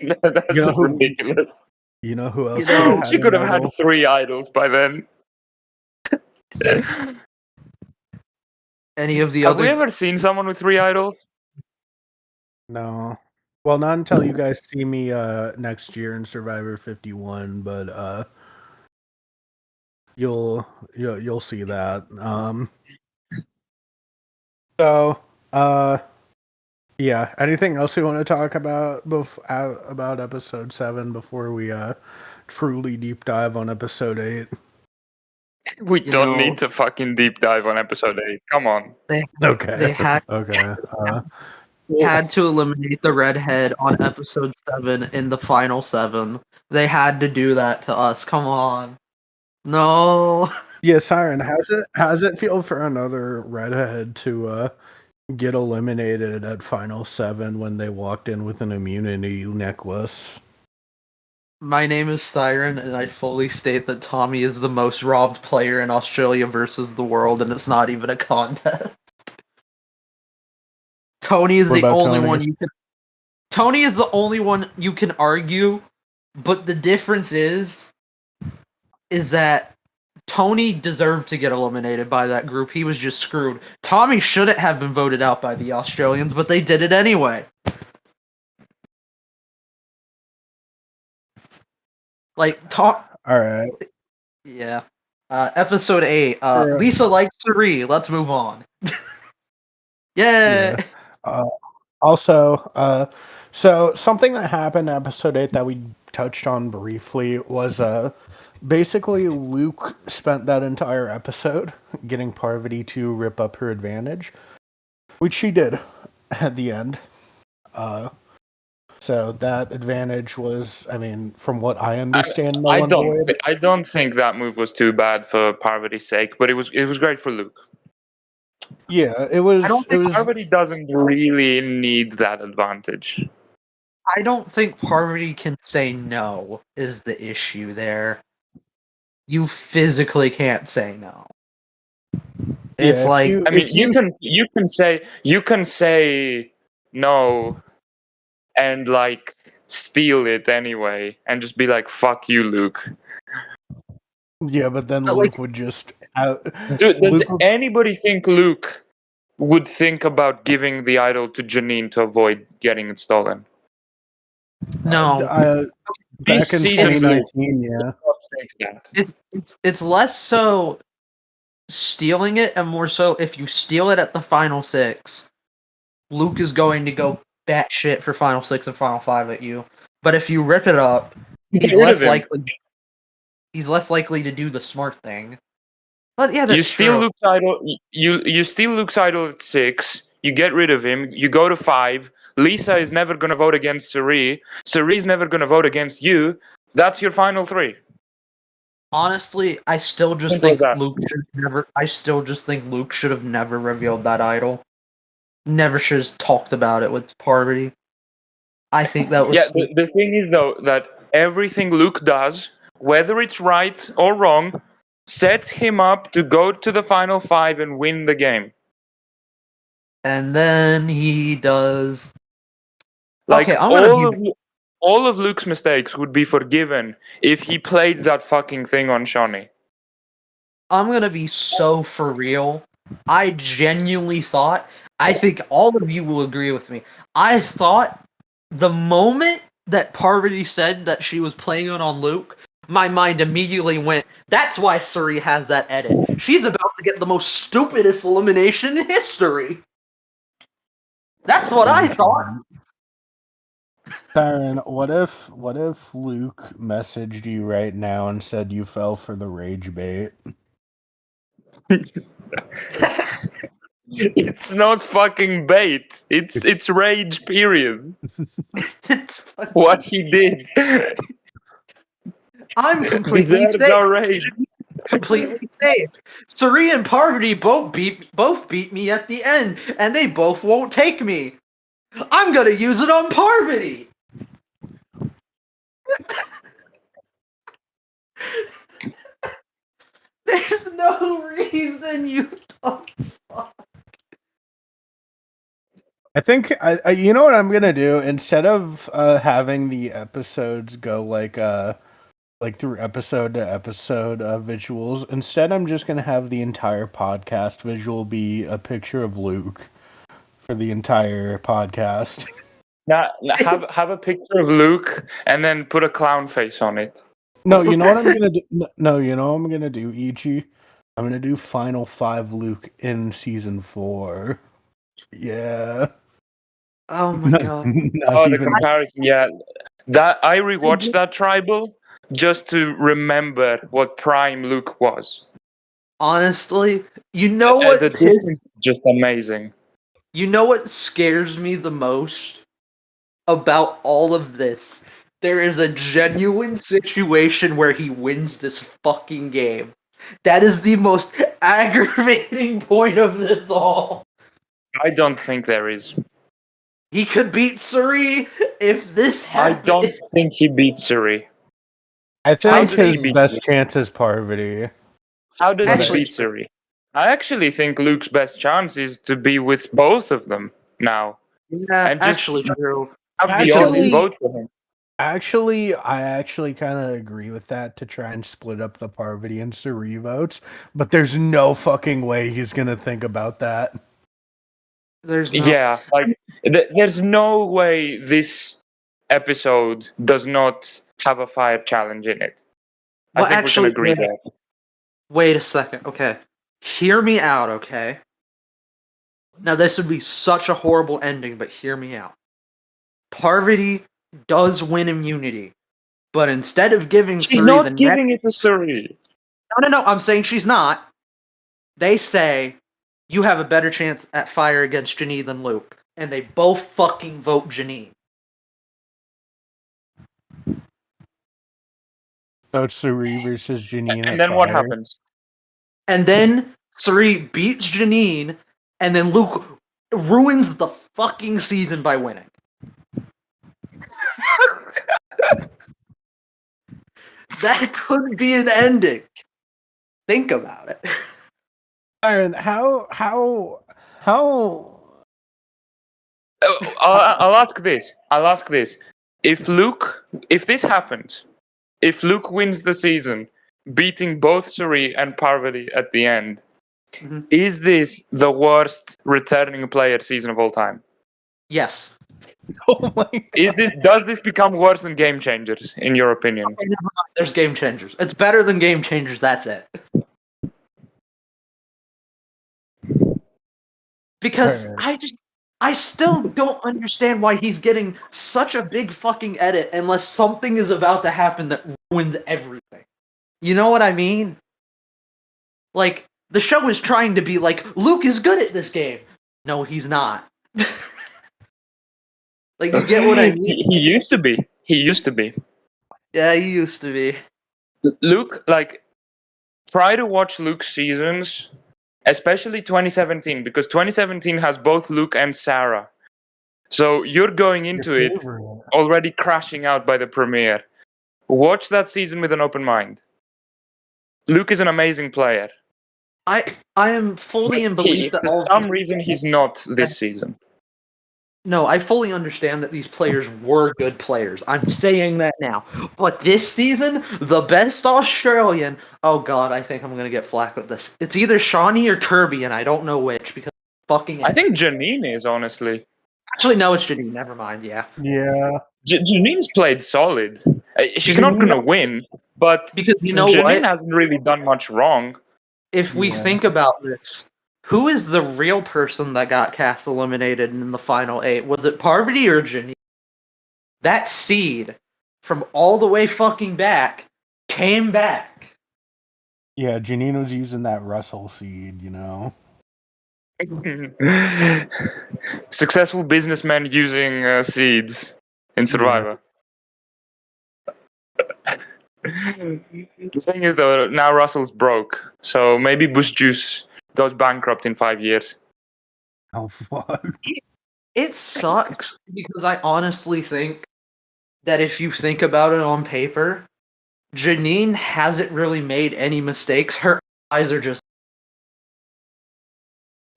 A: You
C: That's
A: know
C: just
A: who?
C: ridiculous.
A: You know who
B: You
A: else could have
B: know,
A: had
C: She
A: an
C: could have had
A: idol?
C: 3 idols by then.
B: any of the
C: Have we
B: other.
C: ever seen someone with 3 idols?
A: No. Well, not until you guys see me next year in Survivor 51, but you'll see that. So yeah, anything else we want to talk about about episode 7 before we truly deep dive on episode 8?
C: We
B: You
C: don't
B: know,
C: need to fucking deep dive on episode 8. Come on.
B: they
A: Okay.
B: they had
A: Okay.
B: had to eliminate the redhead on episode 7 in the final 7. They had to do that to us. Come on. No.
A: Yeah, Siren, how's it feel for another redhead to get eliminated at Final 7 when they walked in with an immunity necklace?
B: My name is Siren, and I fully state that Tommy is the most robbed player in Australia versus the world, and it's not even a contest. Tony is
A: What
B: the
A: about
B: only
A: Tony?
B: one you can. Tony is the only one you can argue, but the difference is that Tony deserved to get eliminated by that group. He was just screwed. Tommy shouldn't have been voted out by the Australians, but they did it anyway. Like, talk.
A: All right.
B: Yeah. Episode 8.
A: For,
B: Lisa likes Suri. Let's move on. Yeah.
A: yeah. Also, So something that happened in episode 8 that we touched on briefly was basically Luke spent that entire episode getting Parvati to rip up her advantage, which she did at the end. So that advantage was, I mean, from what I understand, null and void.
C: I don't think that move was too bad for Parvati's sake, but it was great for Luke.
A: Yeah, it
B: I
A: was
B: don't
A: it
B: think
A: was
C: Parvati doesn't really need that advantage.
B: I don't think Parvati can say no is the issue there. You physically can't say no.
A: yeah,
B: It's like
C: I mean,
A: if you
C: you can say no and like steal it anyway, and just be like, "Fuck you, Luke."
A: yeah, but then
B: but like
A: Luke would just
C: Does
A: Luke would,
C: anybody think Luke would think about giving the idol to Janine to avoid getting it stolen?
B: no.
C: This
A: back in
C: season,
B: It's
C: Luke,
A: 2019,
C: would
A: yeah.
C: not think that.
B: it's less so stealing it and more so if you steal it at the final six, Luke is going to go batshit for final six and final five at you. But if you rip it up,
C: Get
B: he's
C: rid of
B: less
C: him.
B: likely he's less likely to do the smart thing. But yeah,
C: You
B: that's
C: steal
B: true.
C: Luke's idol. You steal Luke's idol at 6. You get rid of him. You go to 5. Lisa is never gonna vote against Suri. Suri's never gonna vote against you. That's your final 3.
B: Honestly, I still just
C: Simple as
B: think
C: that.
B: Luke should never. I still just think Luke should have never revealed that idol. Never should have talked about it with Parvati. I think that
C: Yeah,
B: was
C: the thing is though that everything Luke does, whether it's right or wrong, sets him up to go to the final 5 and win the game.
B: and then he does.
C: Like
B: Okay, I'm gonna be.
C: all of Luke's mistakes would be forgiven if he played that fucking thing on Shawnee.
B: I'm gonna be so for real. I genuinely thought. I think all of you will agree with me. I thought the moment that Parvati said that she was playing it on Luke, my mind immediately went, that's why Suri has that edit. She's about to get the most stupidest elimination in history. That's what I thought.
A: Tyron, what if Luke messaged you right now and said you fell for the rage bait?
C: It's not fucking bait. It's rage. Period.
B: It's fucking,
C: What he did
B: I'm completely
C: deserves
B: safe.
C: our rage.
B: Completely safe. Suri and Parvati both beat me at the end, and they both won't take me. I'm gonna use it on Parvati. There's no reason you don't.
A: I think you know what I'm gonna do instead of having the episodes go like through episode to episode visuals. Instead, I'm just gonna have the entire podcast visual be a picture of Luke for the entire podcast.
C: Now, have a picture of Luke and then put a clown face on it.
A: No, you know what I'm gonna do. No, you know what I'm gonna do, Ichi. I'm gonna do Final Five Luke in season 4. Yeah,
B: Oh my
A: not,
B: god.
A: not
C: Oh, the
A: even.
C: comparison. Yeah, that I rewatched that tribal just to remember what Prime Luke was.
B: Honestly, you know
C: The
B: what
C: difference is just amazing.
B: you know what scares me the most about all of this? There is a genuine situation where he wins this fucking game. That is the most aggravating point of this all.
C: I don't think there is.
B: He could beat Suri if this
C: I don't
B: happened.
C: think he beats Suri.
A: I
C: How
B: I
A: think
C: does he
B: think
A: his
C: beat
A: best
C: Suri?
A: chance is Parvati,
C: How does
A: but
C: he
B: actually
C: beat
B: true.
C: Suri? I actually think Luke's best chance is to be with both of them now
B: Yeah,
C: and just
B: actually true.
C: have the audience
A: actually,
C: vote for him.
A: I actually kind of agree with that to try and split up the Parvati and Suri votes. But there's no fucking way he's gonna think about that.
B: There's no.
C: Yeah, like there's no way this episode does not have a fire challenge in it. I
B: Well,
C: think we can
B: actually,
C: agree there.
B: wait a second. Okay, hear me out. Okay. Now this would be such a horrible ending, but hear me out. Parvati does win immunity, but instead of giving
C: She's
B: Suri the
C: not
B: next,
C: giving it to Suri.
B: no, I'm saying she's not. They say you have a better chance at fire against Janine than Luke, and they both fucking vote Janine.
A: So it's Suri versus Janine
C: And
A: at
C: then what
A: fire.
C: happens?
B: And then Suri beats Janine, and then Luke ruins the fucking season by winning. That could be an ending. Think about it.
A: Aaron, how
C: I'll ask this. If this happens, if Luke wins the season, beating both Suri and Parvati at the end,
B: Mhm.
C: is this the worst returning player season of all time?
B: Yes.
A: oh my god.
C: Does this become worse than Game Changers, in your opinion?
B: Okay, never mind. There's Game Changers. It's better than Game Changers. That's it. Because
A: Alright.
B: I still don't understand why he's getting such a big fucking edit unless something is about to happen that ruins everything. You know what I mean? Like, the show is trying to be like, Luke is good at this game. No, he's not. Like, you get what I mean?
C: He used to be. He used to be.
B: Yeah, he used to be.
C: Luke, like, try to watch Luke's seasons, especially 2017, because 2017 has both Luke and Sarah. So you're going
A: Your
C: into it
A: favorite.
C: already crashing out by the premiere. Watch that season with an open mind. Luke is an amazing player.
B: I am fully in belief
C: He,
B: that
C: for
B: all of these.
C: some reason, he's not this season.
B: No, I fully understand that these players were good players. I'm saying that now. But this season, the best Australian. Oh god, I think I'm gonna get flack with this. It's either Shawnee or Kirby, and I don't know which because fucking.
C: I think Janine is, honestly.
B: Actually, no, it's Janine. Never mind. Yeah,
A: Yeah.
C: Janine's played solid. She's not going
B: Janine.
C: to win, but
B: Because you know
C: Janine
B: what?
C: hasn't really done much wrong.
B: If we
A: Yeah.
B: think about this, who is the real person that got cast eliminated in the final 8? Was it Parvati or Janine? That seed from all the way fucking back came back.
A: Yeah, Janine was using that Russell seed, you know.
C: Successful businessmen using seeds in
A: Yeah.
C: Survivor. The thing is, though, now Russell's broke, so maybe Bush Juice goes bankrupt in 5 years.
A: Oh fuck.
B: It sucks because I honestly think that if you think about it on paper, Janine hasn't really made any mistakes. Her eyes are just.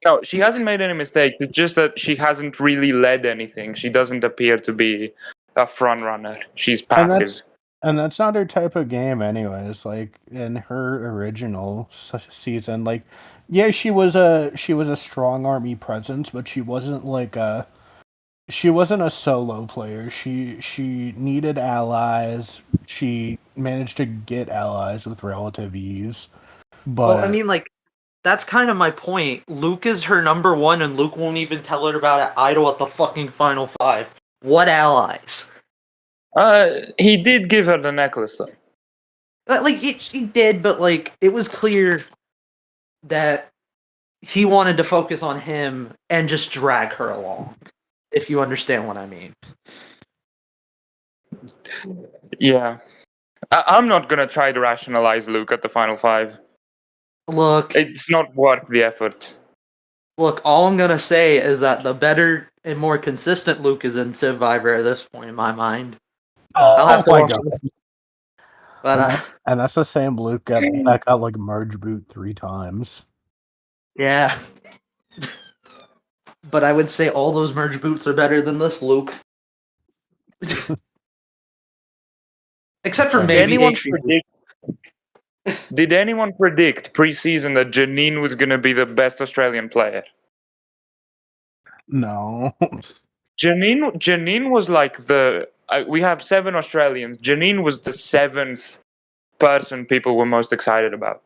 C: No, she hasn't made any mistakes. It's just that she hasn't really led anything. She doesn't appear to be a front runner. She's
A: And
C: passive.
A: that's not her type of game anyways. Like in her original season, like yeah, she was a strong army presence, but she wasn't a solo player. She needed allies. She managed to get allies with relative ease.
B: Well, I
A: But
B: mean, like, that's kind of my point. Luke is her number one, and Luke won't even tell her about it idle at the fucking final 5. What allies?
C: He did give her the necklace, though.
B: Like, he did, but, like, it was clear that he wanted to focus on him and just drag her along, if you understand what I mean.
C: Yeah. I'm not gonna try to rationalize Luke at the final 5.
B: Look,
C: It's not worth the effort.
B: all I'm gonna say is that the better and more consistent Luke is in Survivor at this point in my mind. I'll
A: oh
B: have to
A: my
B: watch
A: god.
B: it. But,
A: And that's the same Luke that got like merge boot 3 times.
B: yeah. But I would say all those merge boots are better than this Luke. Except for
A: Did
B: maybe
C: Anyone
B: HV.
C: predict? Did anyone predict preseason that Janine was gonna be the best Australian player?
A: No.
C: Janine was like the. We have 7 Australians. Janine was the 7th person people were most excited about.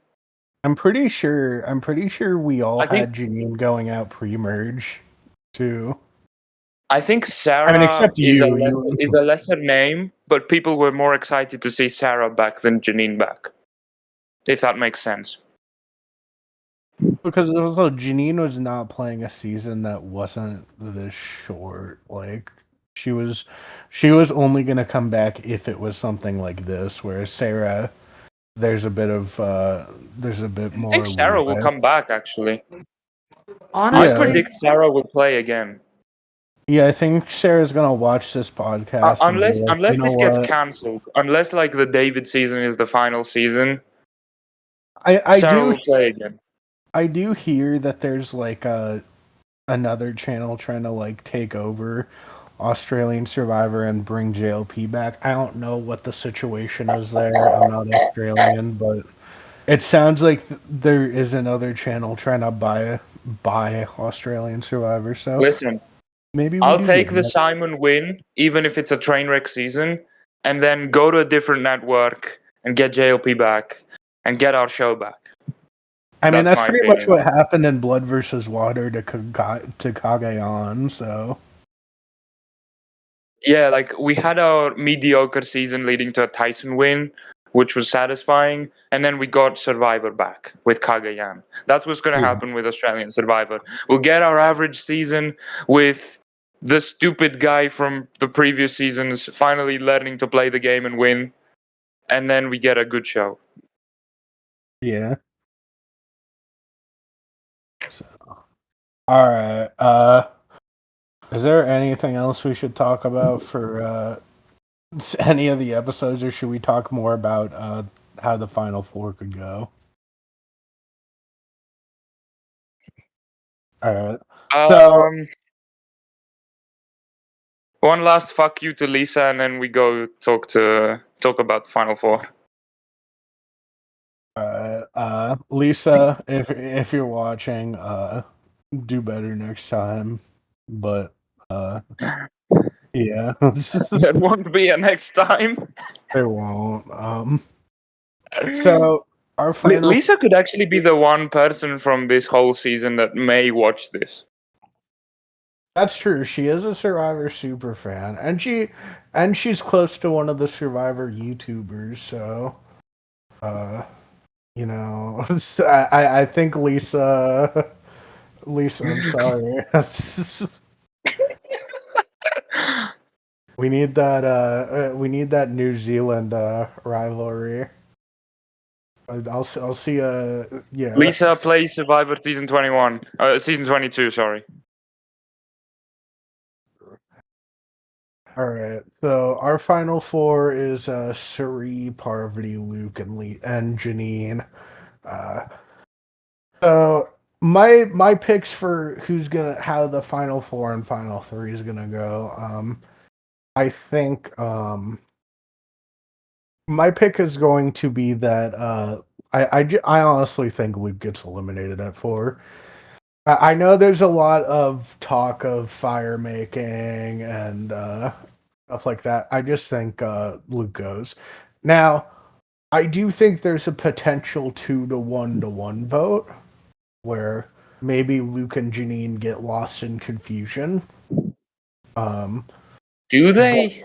A: I'm pretty sure we all
C: I think
A: had Janine going out pre-merge too.
C: I think
A: I mean,
C: Sarah
A: except you.
C: is a lesser name, but people were more excited to see Sarah back than Janine back. If that makes sense.
A: Because also Janine was not playing a season that wasn't this short. Like she was, she was only gonna come back if it was something like this. Whereas Sarah, there's a bit of there's a bit
C: I think
A: more
C: Sarah will
A: leeway.
C: come back, actually. I
A: Yeah,
B: Honestly,
C: predict Sarah will play again.
A: yeah. I think Sarah's gonna watch this podcast and be like, you
C: Unless
A: know
C: this gets
A: what?
C: cancelled. Unless like the David season is the final season,
A: I
C: Sarah
A: do
C: will play again.
A: I do hear that there's like another channel trying to like take over Australian Survivor and bring JLP back. I don't know what the situation is there. I'm not Australian, but it sounds like there is another channel trying to buy Australian Survivor. So
C: Listen,
A: maybe we
C: I'll
A: do get
C: take the
A: that.
C: Simon win, even if it's a train wreck season, and then go to a different network and get JLP back and get our show back.
A: I mean,
C: That's
A: that's
C: my
A: pretty much
C: opinion.
A: what happened in Blood versus Water to Kagayan. So
C: Yeah, like we had our mediocre season leading to a Tyson win, which was satisfying, and then we got Survivor back with Kagayan. That's what's going to
A: yeah,
C: happen with Australian Survivor. We'll get our average season with the stupid guy from the previous seasons finally learning to play the game and win, and then we get a good show.
A: yeah. So, all right. Is there anything else we should talk about for any of the episodes, or should we talk more about how the final four could go? All right. So,
C: Um, one last fuck you to Lisa, and then we go talk about Final Four.
A: Lisa, if you're watching, do better next time. But yeah,
C: There won't be a next time.
A: there won't. So our final.
C: Lisa could actually be the one person from this whole season that may watch this.
A: That's true. She is a Survivor super fan, and she's close to one of the Survivor YouTubers. So, uh, you know, so I think Lisa, I'm sorry. We need that New Zealand rivalry. I'll see yeah.
C: Lisa plays Survivor season 21. Season 22, sorry.
A: All right. So our final four is Suri, Parvati, Luke, and Janine. Uh, so my picks for who's gonna how the final four and final three is gonna go. I think my pick is going to be that I honestly think Luke gets eliminated at four. I know there's a lot of talk of fire making and stuff like that. I just think Luke goes. Now, I do think there's a potential 2 to 1 vote where maybe Luke and Janine get lost in confusion. Um,
C: Do
A: but
C: they?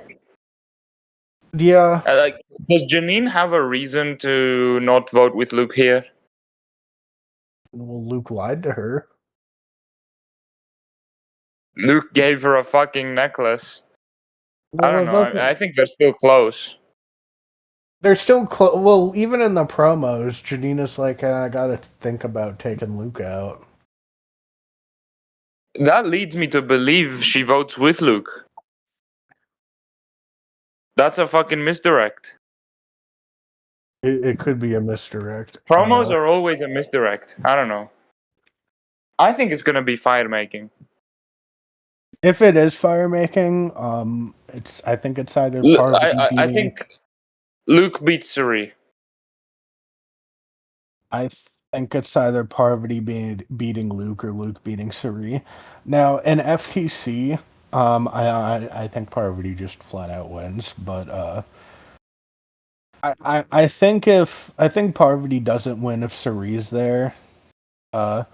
A: yeah,
C: Like, does Janine have a reason to not vote with Luke here?
A: well, Luke lied to her.
C: Luke gave her a fucking necklace. I
A: Well,
C: don't
A: it
C: know. I
A: doesn't.
C: think they're still close.
A: They're still close. Well, even in the promos, Janina's like, I gotta think about taking Luke out.
C: That leads me to believe she votes with Luke. That's a fucking misdirect.
A: It could be a misdirect.
C: Promos are always a misdirect. I don't know. I think it's gonna be fire making.
A: If it is fire making, it's I think it's either Parvati
C: I
A: beating.
C: think Luke beats Suri.
A: I think it's either Parvati beating Luke or Luke beating Suri. Now in FTC, I think Parvati just flat out wins, but I think I think Parvati doesn't win if Suri's there. Uh,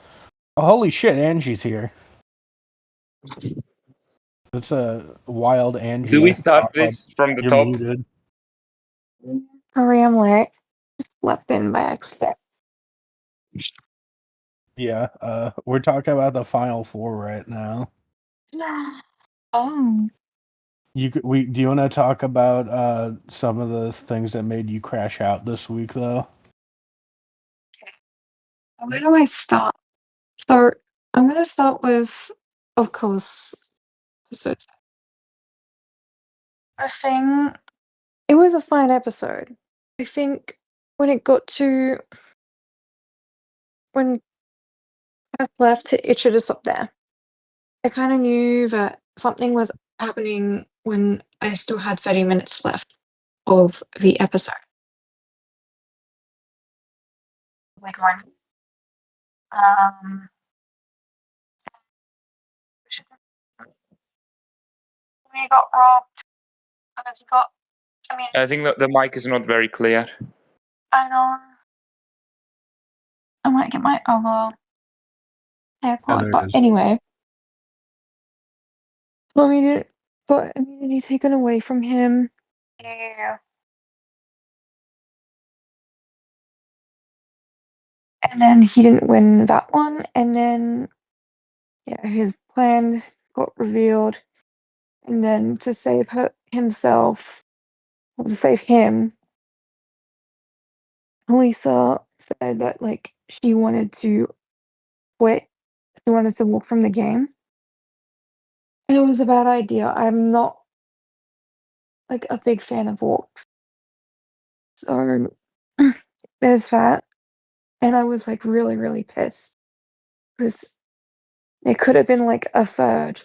A: holy shit, Angie's here. It's a wild Angie.
C: Do we
A: You
C: start
A: pop up.
C: this from the
A: You're
C: top?
A: muted.
D: Sorry, I'm late. Just slept in by accident.
A: Yeah, we're talking about the final four right now.
D: Oh,
A: Do you want to talk about some of the things that made you crash out this week though?
D: where do I start? So I'm gonna start with, of course, episodes. The thing, it was a fine episode. I think when it got to when Kath left, it should have stopped there. I kind of knew that something was happening when I still had 30 minutes left of the episode. Like when um when he got robbed, because he got. I mean,
C: I think that the mic is not very clear.
D: I know. I might get my other
A: Yeah,
D: AirPod,
A: there it
D: but
A: is.
D: anyway, Tommy got immunity taken away from him. Yeah. And then he didn't win that one, and then yeah, his plan got revealed, and then to save himself, or to save him, Lisa said that like she wanted to quit. She wanted to walk from the game. And it was a bad idea. I'm not like a big fan of walks. So there's that. And I was like really, really pissed because it could have been like a third,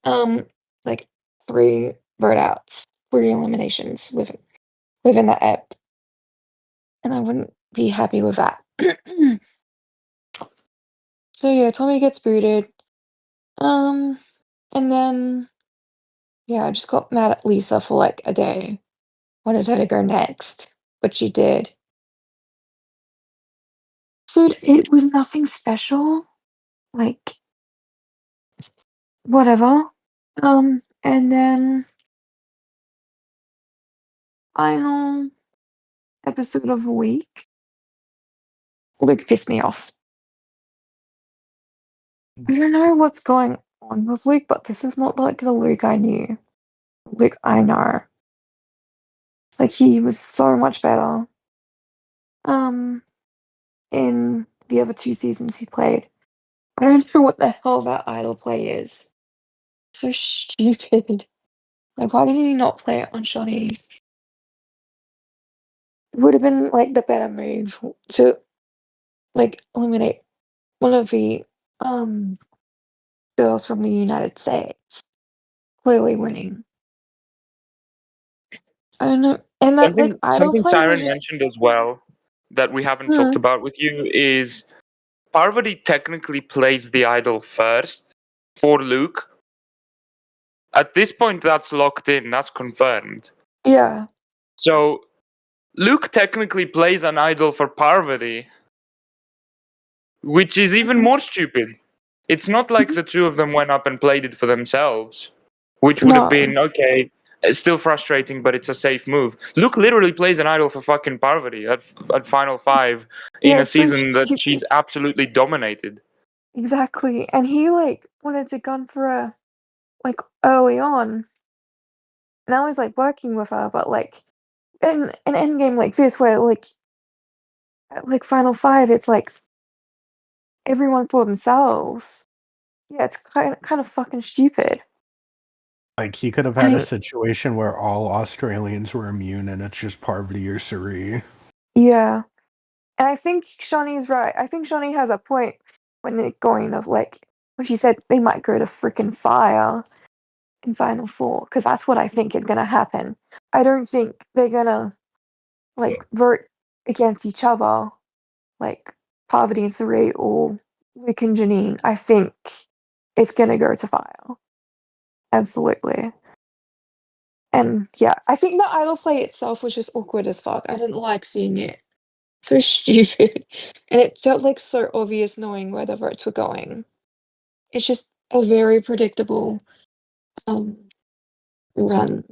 D: like 3 vote outs, 3 eliminations within that app. And I wouldn't be happy with that. So yeah, Tommy gets booted. Um, and then yeah, I just got mad at Lisa for like a day. Wanted her to go next, but she did. So it was nothing special. Like whatever. And then final episode of the week. Luke pissed me off. I don't know what's going on with Luke, but this is not like the Luke I knew. Luke I know. Like he was so much better. Um, in the other 2 seasons he played. I don't know what the hell that idol play is. So stupid. Like why did he not play it on Shawnee? It would have been like the better move to like eliminate one of the girls from the United States, clearly winning. I don't know, and that like idol
C: Something
D: play was
C: Siren
D: just.
C: mentioned as well that we haven't talked
D: Hmm,
C: about with you is Parvati technically plays the idol first for Luke. At this point, that's locked in. That's confirmed.
D: yeah.
C: So Luke technically plays an idol for Parvati, which is even
D: Mhm.
C: more stupid. It's not like the two of them went up and played it for themselves, which would have
D: No.
C: been okay. It's still frustrating, but it's a safe move. Luke literally plays an idol for fucking Parvati at Final Five in
D: Yeah,
C: a
D: it's so
C: season that she's
D: stupid.
C: absolutely dominated.
D: Exactly, and he, like, wanted to gun for her, like, early on. Now he's, like, working with her, but, like, in an endgame like this where, like, at, like, Final 5, it's, like, everyone for themselves. Yeah, it's kind of fucking stupid.
A: Like he could have had a
D: I
A: situation where all Australians were immune and it's just Parvati or Suri.
D: Yeah. And I think Shawnee's right. I think Shawnee has a point when they're going of like when she said they might go to freaking fire in Final Four, because that's what I think is gonna happen. I don't think they're gonna like vote against each other, like Parvati and Saray or Luke and Janine. I think it's gonna go to fire. Absolutely. And yeah, I think the idol play itself was just awkward as fuck. I didn't like seeing it. So stupid. And it felt like so obvious knowing where the votes were going. It's just a very predictable. run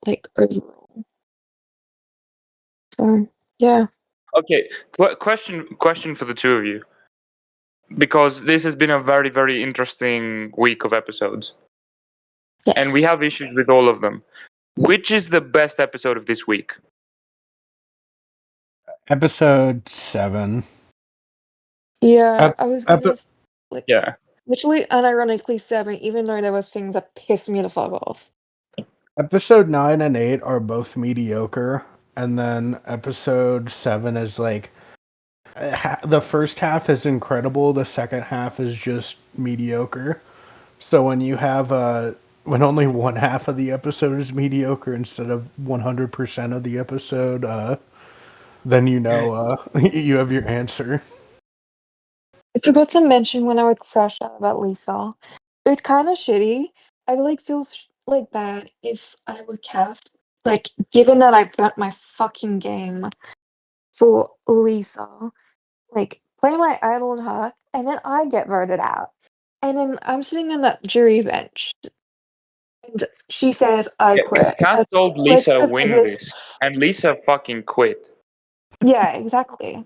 D: like overall. So yeah.
C: Okay, question for the two of you, because this has been a very very interesting week of episodes, and we
D: Yes.
C: have issues with all of them. Which is the best episode of this week?
A: Episode 7.
D: Yeah,
A: Ep-
D: I was
A: epi-
D: gonna like
C: Yeah.
D: literally unironically 7, even though there was things that pissed me the fuck off.
A: Episode 9 and 8 are both mediocre, and then episode 7 is like the first half is incredible, the second half is just mediocre. So when you have when only one half of the episode is mediocre instead of 100% of the episode, then you have your answer.
D: I forgot to mention when I would crash out about Lisa. It's kind of shitty. I like feels like bad if I would cast like given that I burnt my fucking game for Lisa, like play my idol on her, and then I get voted out, and then I'm sitting on that jury bench, and she says I quit.
C: Cass
D: That's
C: told
D: like
C: Lisa
D: the
C: win
D: biggest.
C: this, and Lisa fucking quit.
D: Yeah, exactly.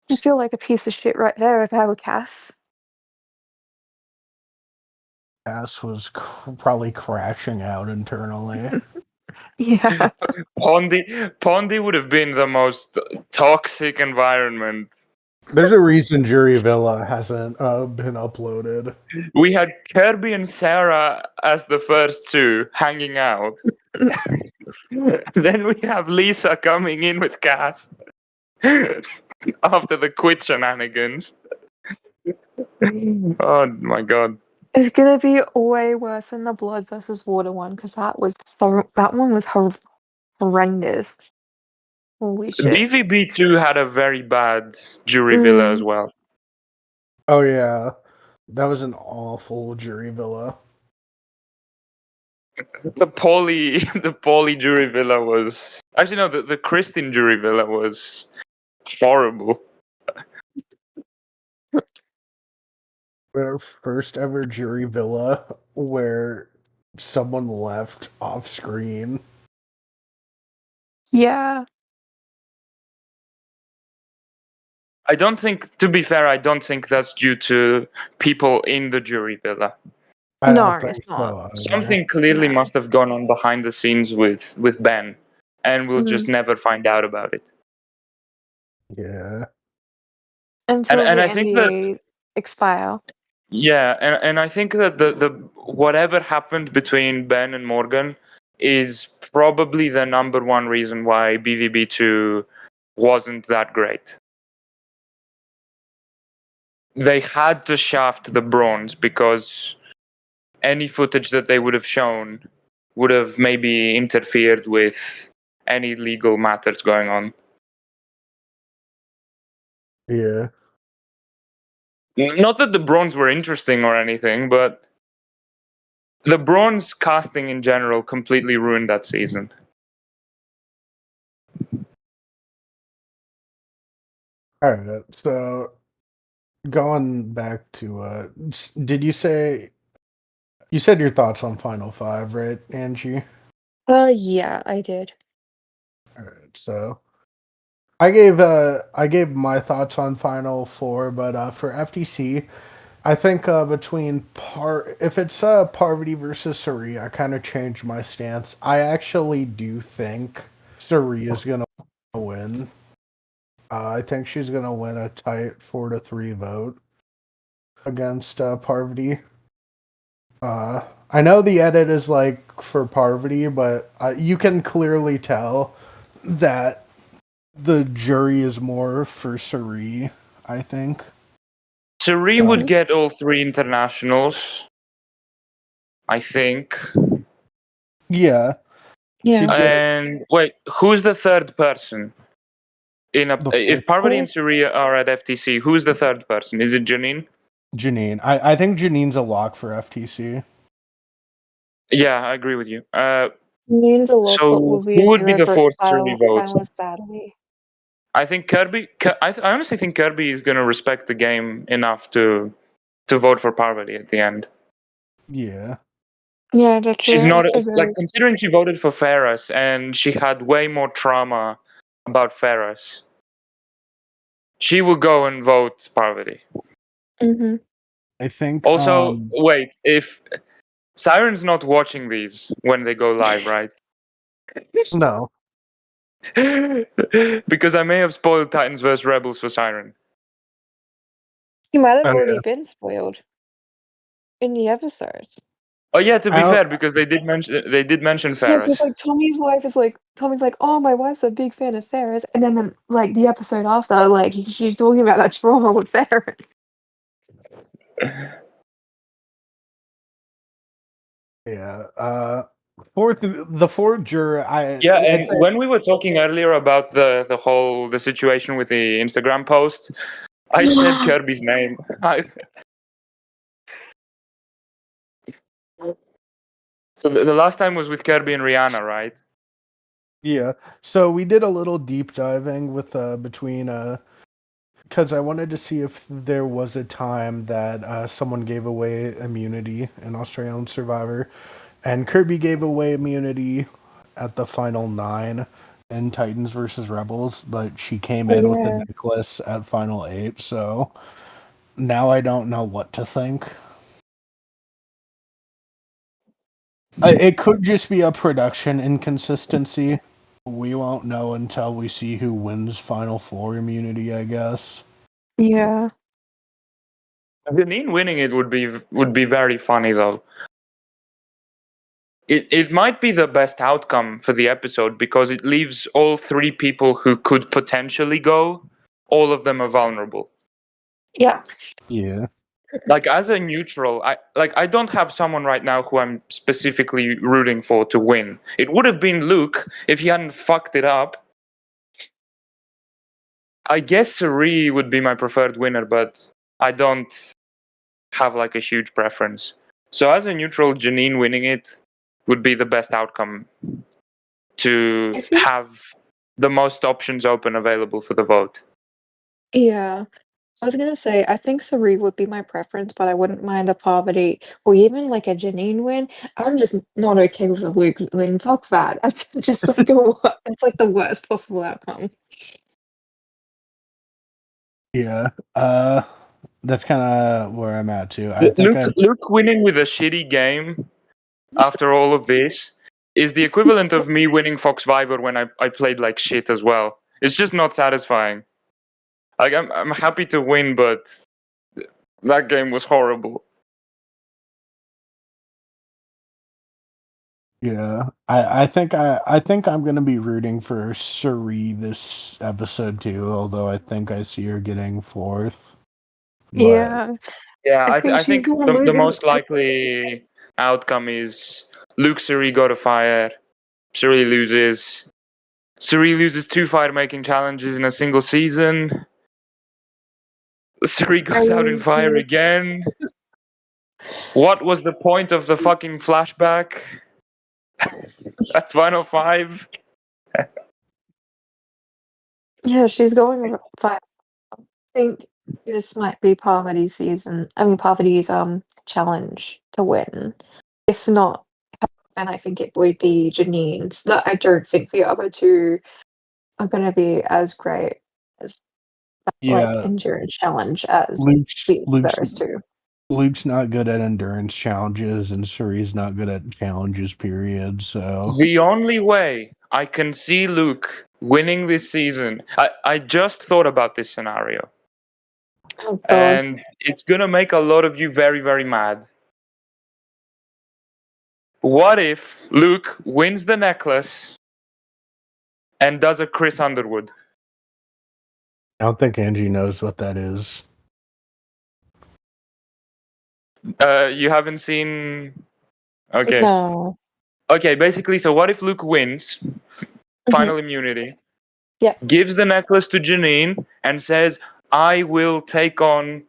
D: Just feel like a piece of shit right there if I were Cass.
A: Ass was probably crashing out internally.
D: Yeah.
C: Pondy would have been the most toxic environment.
A: There's a reason Jury Villa hasn't been uploaded.
C: We had Kirby and Sarah as the first two hanging out. Then we have Lisa coming in with Cass after the quit shenanigans. Oh my god.
D: It's gonna be way worse than the blood versus water one because that one was horrendous. Holy shit.
C: BVB2 had a very bad jury villa as
D: Mm,
C: well.
A: Oh yeah, that was an awful Jury Villa.
C: The Polly jury villa was actually no, the Kristin jury villa was horrible.
A: Our first ever Jury Villa where someone left off screen.
D: yeah.
C: I don't think, to be fair, I don't think that's due to people in the jury villa.
A: I
D: No,
A: don't think
D: it's not.
A: so either.
C: Something clearly
D: No.
C: must have gone on behind the scenes with Ben, and we'll just
D: Mm.
C: never find out about it.
A: Yeah.
D: Until
C: And
D: the
C: I think that
D: NDA expire.
C: yeah, and I think that the whatever happened between Ben and Morgan is probably the number one reason why BVB2 wasn't that great. They had to shaft the bronze because any footage that they would have shown would have maybe interfered with any legal matters going on.
A: Yeah.
C: Not that the bronze were interesting or anything, but the bronze casting in general completely ruined that season.
A: All right. So going back to did you say you said your thoughts on Final Five, right, Angie?
D: Yeah, I did.
A: All right. So I gave my thoughts on Final Four, but for FTC, I think between if it's Parvati versus Suri, I kind of changed my stance. I actually do think Suri is gonna win. I think she's gonna win a tight 4-3 vote against Parvati. I know the edit is like for Parvati, but you can clearly tell that the jury is more for Suri, I think.
C: Suri would
A: So,
C: get all three internationals, I think.
A: yeah,
D: Yeah.
A: she'd get
C: And wait, who's the third person?
A: the
C: If
A: fourth.
C: Parvati and Suri are at FTC, who's the third person? Is it Janine?
A: Janine. I think Janine's a lock for FTC.
C: Yeah, I agree with you.
D: Means a lot, but
C: So
D: will be a
C: who would be
D: zero
C: the
D: vote
C: fourth Suri vote?
D: finalist, sadly.
C: I think Kirby. I honestly think Kirby is going to respect the game enough to vote for Parvati at the end.
A: Yeah.
D: Yeah, that's
C: She's not
D: a
C: like,
D: very
C: considering she voted for Ferris and she had way more trauma about Ferris. She will go and vote Parvati.
D: hmm
A: I think
C: Also, wait, if Siren's not watching these when they go live, right?
A: no.
C: Because I may have spoiled Titans vs Rebels for Siren.
D: You might have
A: Oh
D: already
A: yeah.
D: been spoiled in the episodes.
C: Oh yeah, to be
A: I
C: fair, because they did mention
D: Yeah, because
C: Ferris.
D: like Tommy's like, oh, my wife's a big fan of Ferris, and then like the episode after, like she's talking about that trauma with Ferris.
A: yeah. The fourth juror.
C: Yeah,
A: It's
C: and when we were talking earlier about the situation with the Instagram post, I said Kirby's name. So the last time was with Kirby and Rihanna, right?
A: yeah. So we did a little deep diving with between because I wanted to see if there was a time that someone gave away immunity in Australian Survivor, and Kirby gave away immunity at the final 9 in Titans versus Rebels, but she came in with the
D: Yeah,
A: necklace at final 8. So now I don't know what to think. It could just be a production inconsistency. We won't know until we see who wins Final Four immunity, I guess.
D: yeah,
C: Janine winning it would be very funny though. It might be the best outcome for the episode because it leaves all 3 people who could potentially go. All of them are vulnerable.
D: yeah,
A: Yeah.
C: Like as a neutral, I don't have someone right now who I'm specifically rooting for to win. It would have been Luke if he hadn't fucked it up. I guess Suri would be my preferred winner, but I don't have like a huge preference. So as a neutral, Janine winning it would be the best outcome to
D: I think
C: have the most options open available for the vote.
D: yeah. I was gonna say I think Sari would be my preference, but I wouldn't mind a Parvati or even like a Janine win. I'm just not okay with a Luke win. Fuck that. That's just like it's like the worst possible outcome.
A: Yeah. That's kind of where I'm at too. I think
C: Luke
A: I
C: Luke winning with a shitty game after all of this is the equivalent of me winning Foxvivor when I played like shit as well. It's just not satisfying. Like I'm happy to win, but that game was horrible.
A: yeah. I think I'm gonna be rooting for Suri this episode too, although I think I see her getting fourth. But
D: Yeah,
C: Yeah,
D: I think
C: I
D: she's
C: think
D: gonna
C: the
D: lose in.
C: most likely outcome is Luke Suri go to fire. Suri loses. Suri loses 2 fire making challenges in a single season. Suri
D: I
C: goes out in
D: mean,
C: fire again. What was the point of the fucking flashback at Final Five?
D: yeah, she's going with five. I think this might be Parvati's season. I mean, Parvati's challenge to win. If not, then I think it would be Janine's. That I don't think the other two are gonna be as great as like
A: yeah,
D: endurance challenge as
A: Luke's
D: the
A: Luke's
D: first two.
A: Luke's not good at endurance challenges, and Suri's not good at challenges. Period. So
C: The only way I can see Luke winning this season, I just thought about this scenario,
D: Oh god.
C: and it's gonna make a lot of you very, very mad. What if Luke wins the necklace and does a Chris Underwood?
A: I don't think Angie knows what that is.
C: You haven't seen. Okay.
D: No.
C: Okay, basically, so what if Luke wins
D: Mhm.
C: final immunity,
D: Yeah.
C: gives the necklace to Janine, and says, I will take on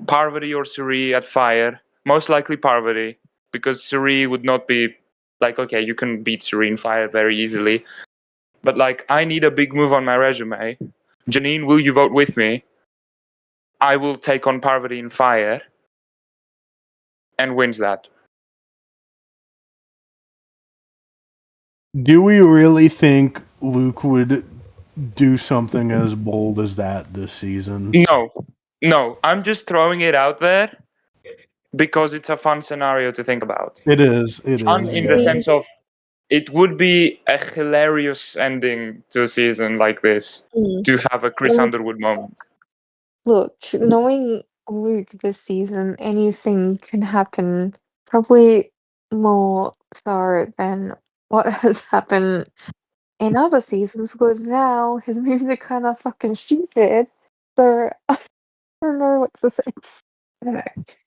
C: Parvati or Suri at fire? Most likely Parvati, because Suri would not be like, okay, you can beat Suri in fire very easily. But like, I need a big move on my resume. Janine, will you vote with me? I will take on Parvati in fire and wins that.
A: Do we really think Luke would do something as bold as that this season?
C: No, I'm just throwing it out there because it's a fun scenario to think about.
A: It is. It
C: Fun
A: is.
C: in
A: Yeah.
C: the sense of it would be a hilarious ending to a season like this
D: Mm.
C: to have a Chris Underwood moment.
D: Look, knowing Luke this season, anything can happen. Probably more so than what has happened in other seasons because now his movies are kind of fucking stupid. So I don't know what to expect.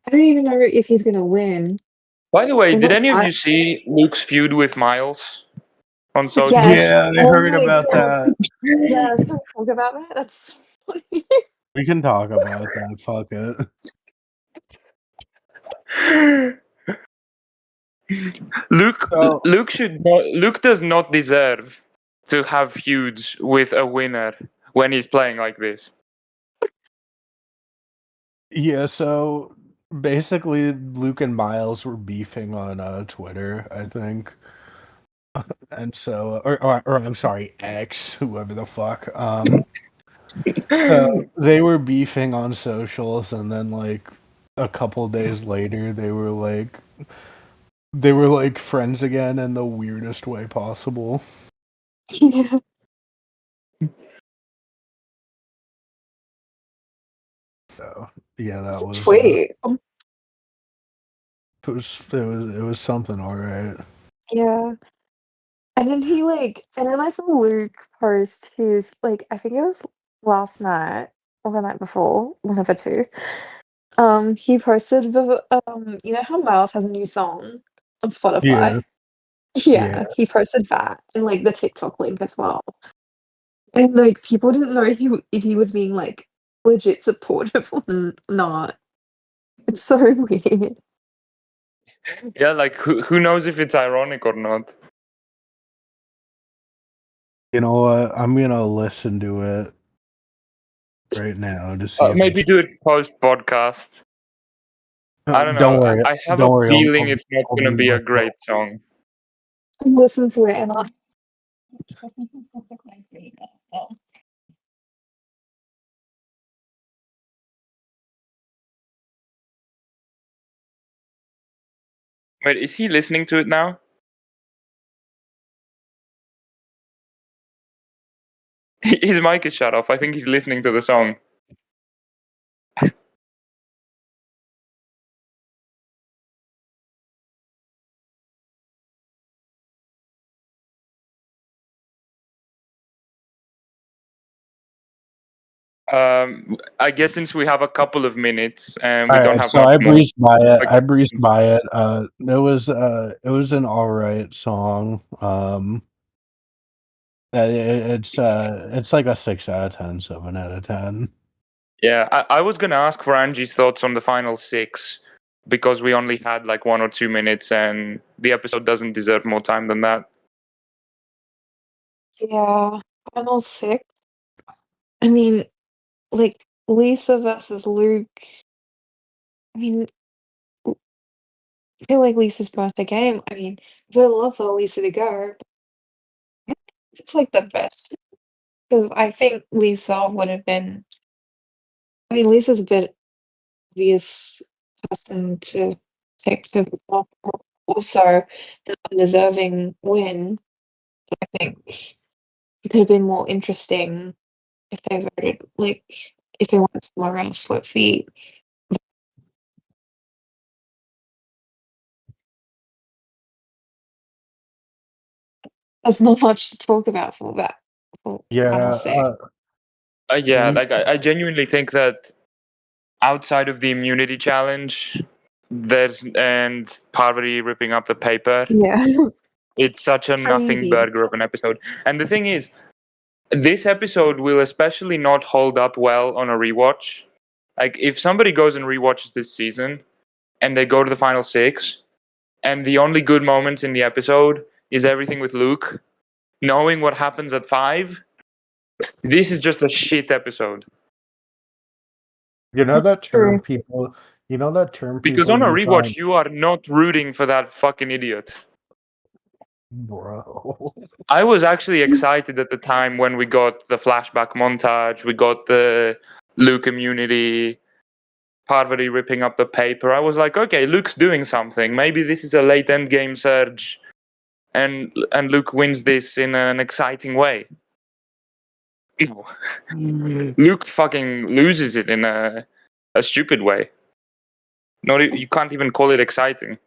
D: I don't even know if he's gonna win.
C: By the way,
D: They're
C: did
D: not
C: any of
D: fight.
C: you see Luke's feud with Miles on socials?
D: Yes.
A: Yeah, I
D: Oh
A: heard
D: my
A: about
D: god.
A: that.
D: Yes. Can we talk about that? That's funny.
A: We can talk about that. Fuck it.
C: Luke
A: So
C: Luke does not deserve to have feuds with a winner when he's playing like this.
A: yeah, so basically, Luke and Miles were beefing on Twitter, I think, and so, or I'm sorry, X, whoever the fuck. So they were beefing on socials, and then like a couple days later, they were like friends again in the weirdest way possible.
D: Yeah.
A: So yeah,
D: It's
A: that
D: a
A: was
D: tweet.
A: it was something, all right.
D: Yeah. And then and then I saw Luke post his, like, I think it was last night or the night before, one of the two. He posted you know how Miles has a new song on
A: Yeah,
D: Spotify?
A: yeah.
D: Yeah, he posted that and like the TikTok link as well. And like people didn't know if he was being like legit supportive or not. It's so weird.
C: Yeah, like who knows if it's ironic or not?
A: You know what? I'm gonna listen to it right now to see if
C: Maybe
A: it's.
C: do it post podcast. I don't
A: Don't
C: know.
A: worry,
C: I have
A: don't
C: a
A: worry.
C: feeling it's not
A: I'll
C: going to
A: mute
C: be a
A: myself.
C: great song.
D: Listen to it and I
C: Wait, is he listening to it now? His mic is shut off. I think he's listening to the song. I guess since we have a couple of minutes and we
A: All
C: don't
A: right,
C: have
A: so
C: much
A: I
C: more,
A: breezed by it.
C: like,
A: I breezed by it. It was an all right song. It's like a 6 out of 10, 7 out of 10.
C: yeah, I was gonna ask for Angie's thoughts on the final six because we only had like 1 or 2 minutes and the episode doesn't deserve more time than that.
D: yeah, final six. I mean, like Lisa versus Luke. I mean, I feel like Lisa's birthday game. I mean, I would love for Lisa to go. It's like the best because I think Lisa would have been. I mean, Lisa's a bit obvious person to take to also the undeserving win. I think it could have been more interesting if they voted like if they went somewhere else with the there's not much to talk about for that for
A: Yeah,
D: final six.
C: Yeah, like
A: Lisa.
C: I genuinely think that outside of the immunity challenge, there's and Parvati ripping up the paper.
D: Yeah.
C: It's such a nothing
D: Crazy.
C: burger of an episode. And the thing is, this episode will especially not hold up well on a rewatch. Like if somebody goes and rewatches this season and they go to the final six, and the only good moments in the episode is everything with Luke, knowing what happens at five, this is just a shit episode.
A: You know
D: That's
A: that term
D: true.
A: people. You know that term
C: Because
A: people
C: on a
A: use
C: rewatch,
A: on.
C: you are not rooting for that fucking idiot.
A: Bro.
C: I was actually excited at the time when we got the flashback montage, we got the Luke immunity, Parvati ripping up the paper. I was like, okay, Luke's doing something. Maybe this is a late end game surge, and Luke wins this in an exciting way. No. Luke fucking loses it in a stupid way. You can't even call it exciting.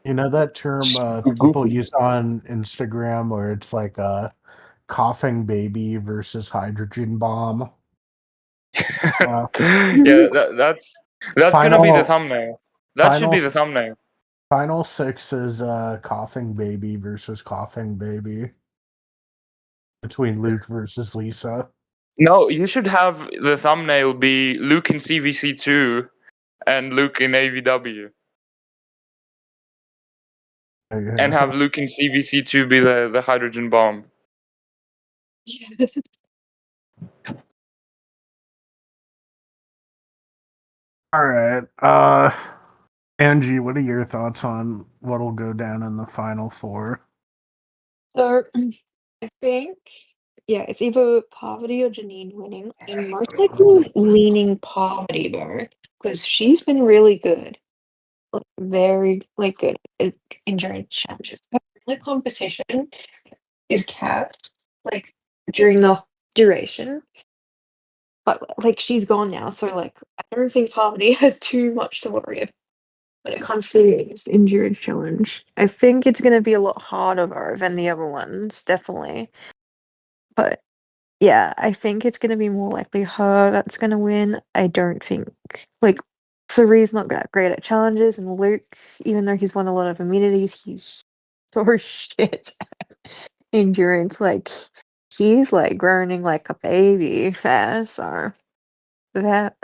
A: You know that term people
C: Goofy.
A: use on Instagram where it's like coughing baby versus hydrogen bomb? Uh,
C: Yeah, that's gonna be the
A: final
C: thumbnail. That should
A: final
C: be the thumbnail.
A: final six is coughing baby versus coughing baby between Luke versus Lisa.
C: No, you should have the thumbnail be Luke in CVC2 and Luke in AVW, and have Luke in CVC2 be the hydrogen bomb.
A: All right. Angie, what are your thoughts on what'll go down in the final four?
D: So I think, yeah, it's either Poverty or Janine winning. I'm most likely leaning Poverty though, because she's been really good, like, very like good at endurance challenges. Her only competition is cats, like during the duration, but like she's gone now, so like I don't think Poverty has too much to worry about when it comes to this endurance challenge. I think it's gonna be a lot harder though than the other ones, definitely. But yeah, I think it's gonna be more likely her that's gonna win. I don't think like Cerise's not that great at challenges, and Luke, even though he's won a lot of immunities, he's so shit at endurance. Like he's like groaning like a baby fast. So that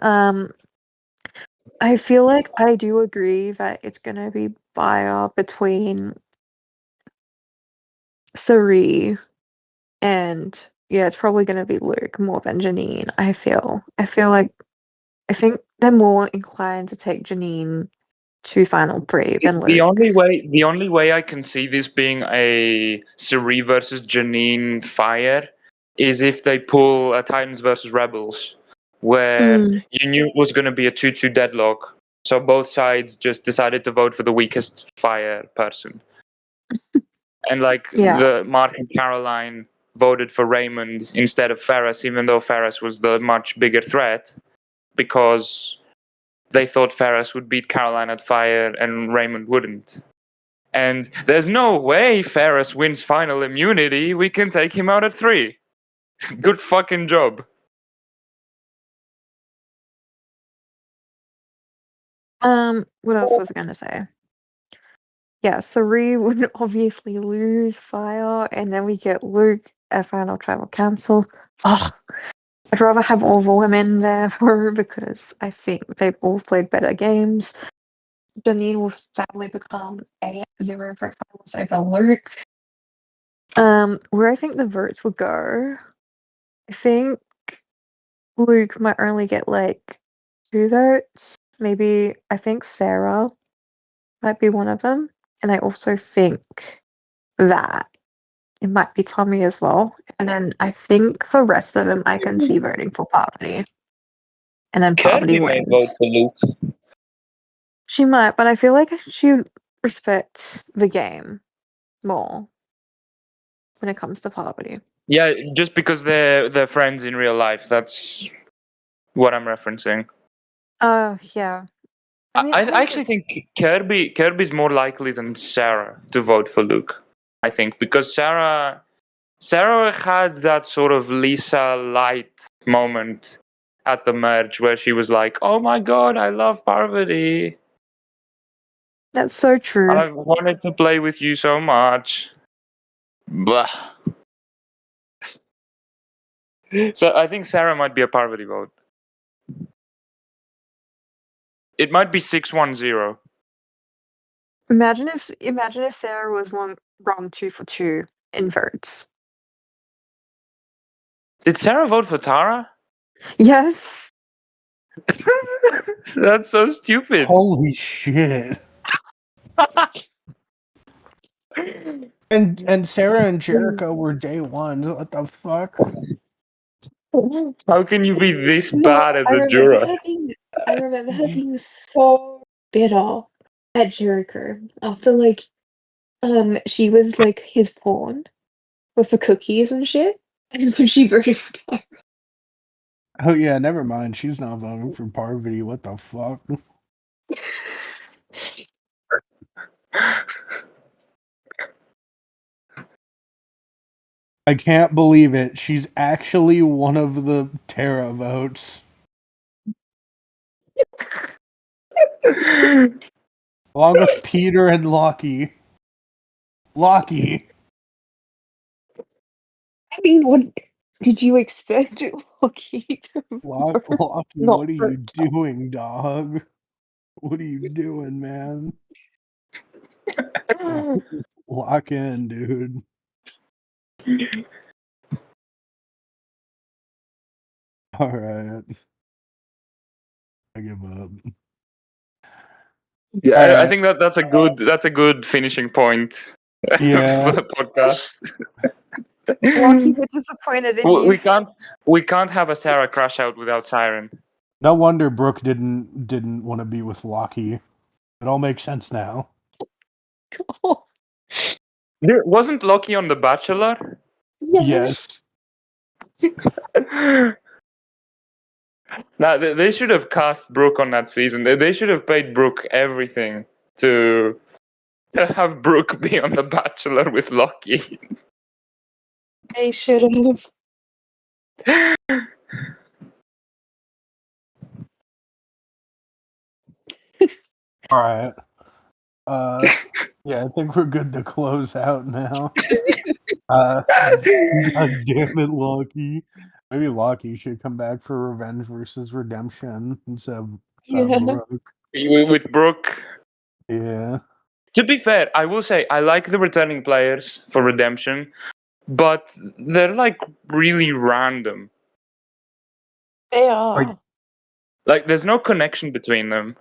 D: I feel like I do agree that it's gonna be fire between Cerise and yeah, it's probably gonna be Luke more than Janine. I feel like I think they're more inclined to take Janine to final three than Luke.
C: The only way I can see this being a Suri versus Janine fire is if they pull a Titans versus Rebels, where
D: Mm,
C: you knew it was going to be a 2-2 deadlock. So both sides just decided to vote for the weakest fire person. And like
D: yeah,
C: the Mark and Caroline voted for Raymond instead of Ferris, even though Ferris was the much bigger threat, because they thought Ferris would beat Caroline at fire and Raymond wouldn't. And there's no way Ferris wins final immunity. We can take him out at 3. Good fucking job.
D: what else was I gonna say? Yeah, Cerise would obviously lose fire, and then we get Luke at Final Tribal Council. Ugh, I'd rather have all the women there for her because I think they've all played better games. Janine will sadly become a 0 for finals over Luke. Where I think the votes would go, I think Luke might only get like 2 votes. Maybe I think Sarah might be one of them. And I also think that it might be Tommy as well. And then I think for rest of them I can see voting for Parvati. And then Parvati
C: Kirby may vote
D: wins.
C: for Luke.
D: She might, but I feel like she respects the game more when it comes to Parvati.
C: Yeah, just because they're friends in real life. That's what I'm referencing.
D: Yeah. I
C: I,
D: mean,
C: I
D: has
C: actually think Kirby's more likely than Sarah to vote for Luke. I think because Sarah had that sort of Lisa light moment at the merge where she was like, "Oh my god, I love Parvati.
D: that's so true.
C: I wanted to play with you so much." Blah. So I think Sarah might be a Parvati vote. It might be 6-1-0.
D: Imagine if Sarah was wrong 2 for 2 in votes.
C: Did Sarah vote for Tara?
D: Yes.
C: That's so stupid.
A: Holy shit. And Sarah and Jericho were day ones. What the fuck?
C: How can you be this
D: No,
C: bad as
D: I
C: a
D: remember
C: juror?
D: her being. I remember her being so bitter at Jericho after she was like his pawn with the cookies and shit, and so she voted for Tyra.
A: Oh yeah, never mind. She's not voting for Parvati. What the fuck? I can't believe it. She's actually one of the Tara votes. Along with Peter and Lockie. Lockie.
D: I mean, what did you expect Loki to
A: Lockie,
D: not
A: what are you
D: vote Tyra?
A: doing, dog? What are you doing, man? Lock in, dude. Alright. I give up.
C: Yeah, I
A: Alright.
C: think that's a good finishing point
A: Yeah.
C: for the podcast.
D: Loki, we're disappointed in
C: we
D: you.
C: can't have a Sarah crash out without Siren.
A: No wonder Brooke didn't want to be with Lockie. It all makes sense now.
C: There wasn't Loki on The Bachelor.
A: Yes.
C: Now they should have cast Brooke on that season. They should have paid Brooke everything to have Brooke be on The Bachelor with Loki.
D: They should have.
A: Alright. Yeah, I think we're good to close out now. God damn it, Loki. Maybe Loki should come back for Revenge versus Redemption instead of
D: Yeah.
A: Brooke.
C: With Brooke.
A: Yeah.
C: To be fair, I will say I like the returning players for Redemption, but they're like really random.
D: They are.
C: Like there's no connection between them.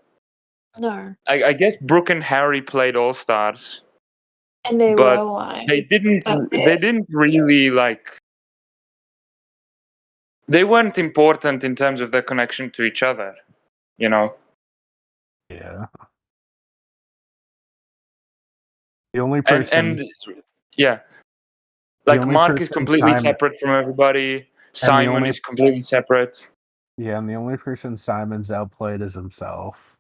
D: No.
C: I guess Brooke and Harry played All Stars,
D: And they were
C: but
D: like,
C: they didn't
D: that's
C: they
D: it.
C: didn't really they weren't important in terms of their connection to each other, you know.
A: Yeah. The only
C: And
A: person
C: yeah,
A: the
C: like
A: only
C: Mark is
A: person
C: completely
A: Simon
C: separate from everybody.
A: and the
C: Simon
A: only
C: is completely separate.
A: yeah, and the only person Simon's outplayed is himself.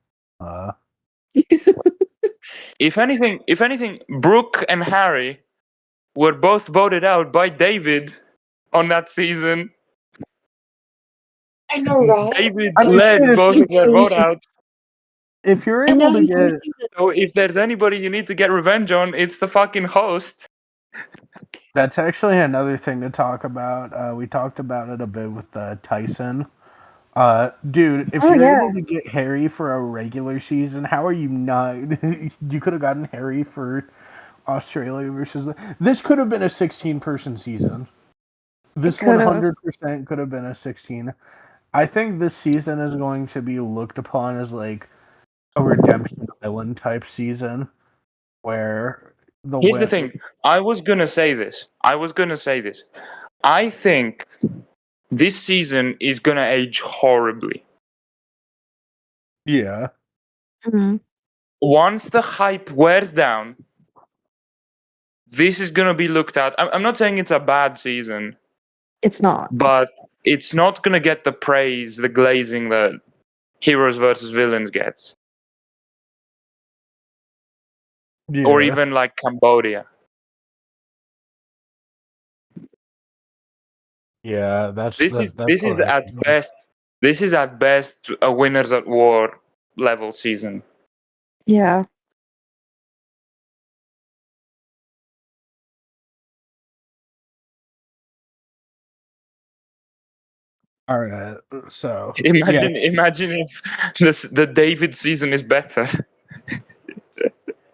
C: If anything, Brooke and Harry were both voted out by David on that season.
D: I know, right?
C: David
A: I mean, shit,
C: led
D: It's
C: both
D: so
C: of their vote
D: crazy.
C: outs.
A: if you're
D: And
A: able
D: now
A: to
D: he's
A: get
D: hosting the.
C: So if there's anybody you need to get revenge on, it's the fucking host.
A: that's actually another thing to talk about. We talked about it a bit with Tyson. Dude, if
D: Oh,
A: you're
D: yeah.
A: able to get Harry for a regular season, how are you not? You could have gotten Harry for Australia versus. This could have been a 16-person season.
D: It
A: This
D: could have.
A: 100% could have been a 16. I think this season is going to be looked upon as like a Redemption Island type season where the
C: Here's the
A: win.
C: thing. I was gonna say this. I think this season is gonna age horribly.
A: Yeah.
D: Mhm.
C: Once the hype wears down, this is gonna be looked at. I'm not saying it's a bad season,
D: It's not.
C: but it's not gonna get the praise, the glazing that Heroes versus Villains gets, or
A: Yeah.
C: even like Cambodia.
A: Yeah, that's
C: This is
A: what I
C: at
A: think.
C: best a winners at war level season.
D: Yeah.
A: All right. So, yeah,
C: Imagine if the David season is better.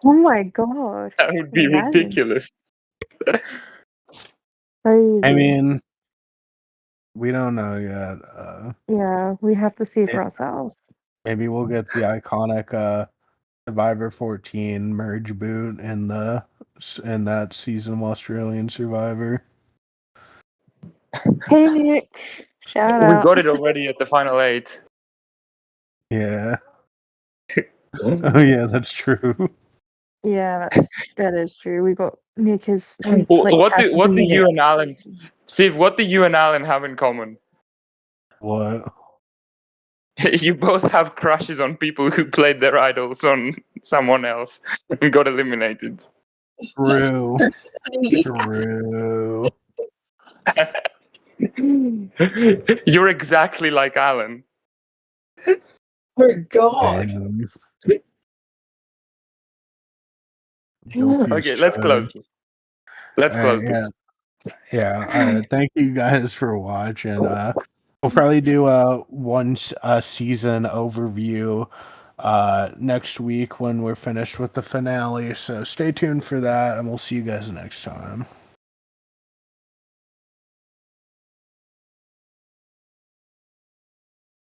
D: Oh my god.
C: That would be
D: Imagine.
C: ridiculous.
A: I
D: Crazy.
A: mean, we don't know yet.
D: Yeah, we have to see for
A: It,
D: ourselves.
A: maybe we'll get the iconic Survivor 14 merge boot in that season of Australian Survivor.
D: Hey Nick, shout
C: We
D: out.
C: got it already at the final 8.
A: Yeah. Oh yeah, that's true.
D: Yeah, that is true. We got Nick has
C: What do
D: passes in
C: you
D: Nick.
C: and Alan, Steve? What do you and Alan have in common?
A: What?
C: You both have crushes on people who played their idols on someone else and got eliminated.
A: True. True.
C: You're exactly like Alan.
D: Oh God.
A: Man, guilty as
C: Okay, let's close
A: charged.
C: this. Let's close
A: Yeah.
C: this.
A: Yeah. Thank you guys for watching. We'll probably do one season overview next week when we're finished with the finale. So stay tuned for that, and we'll see you guys next time.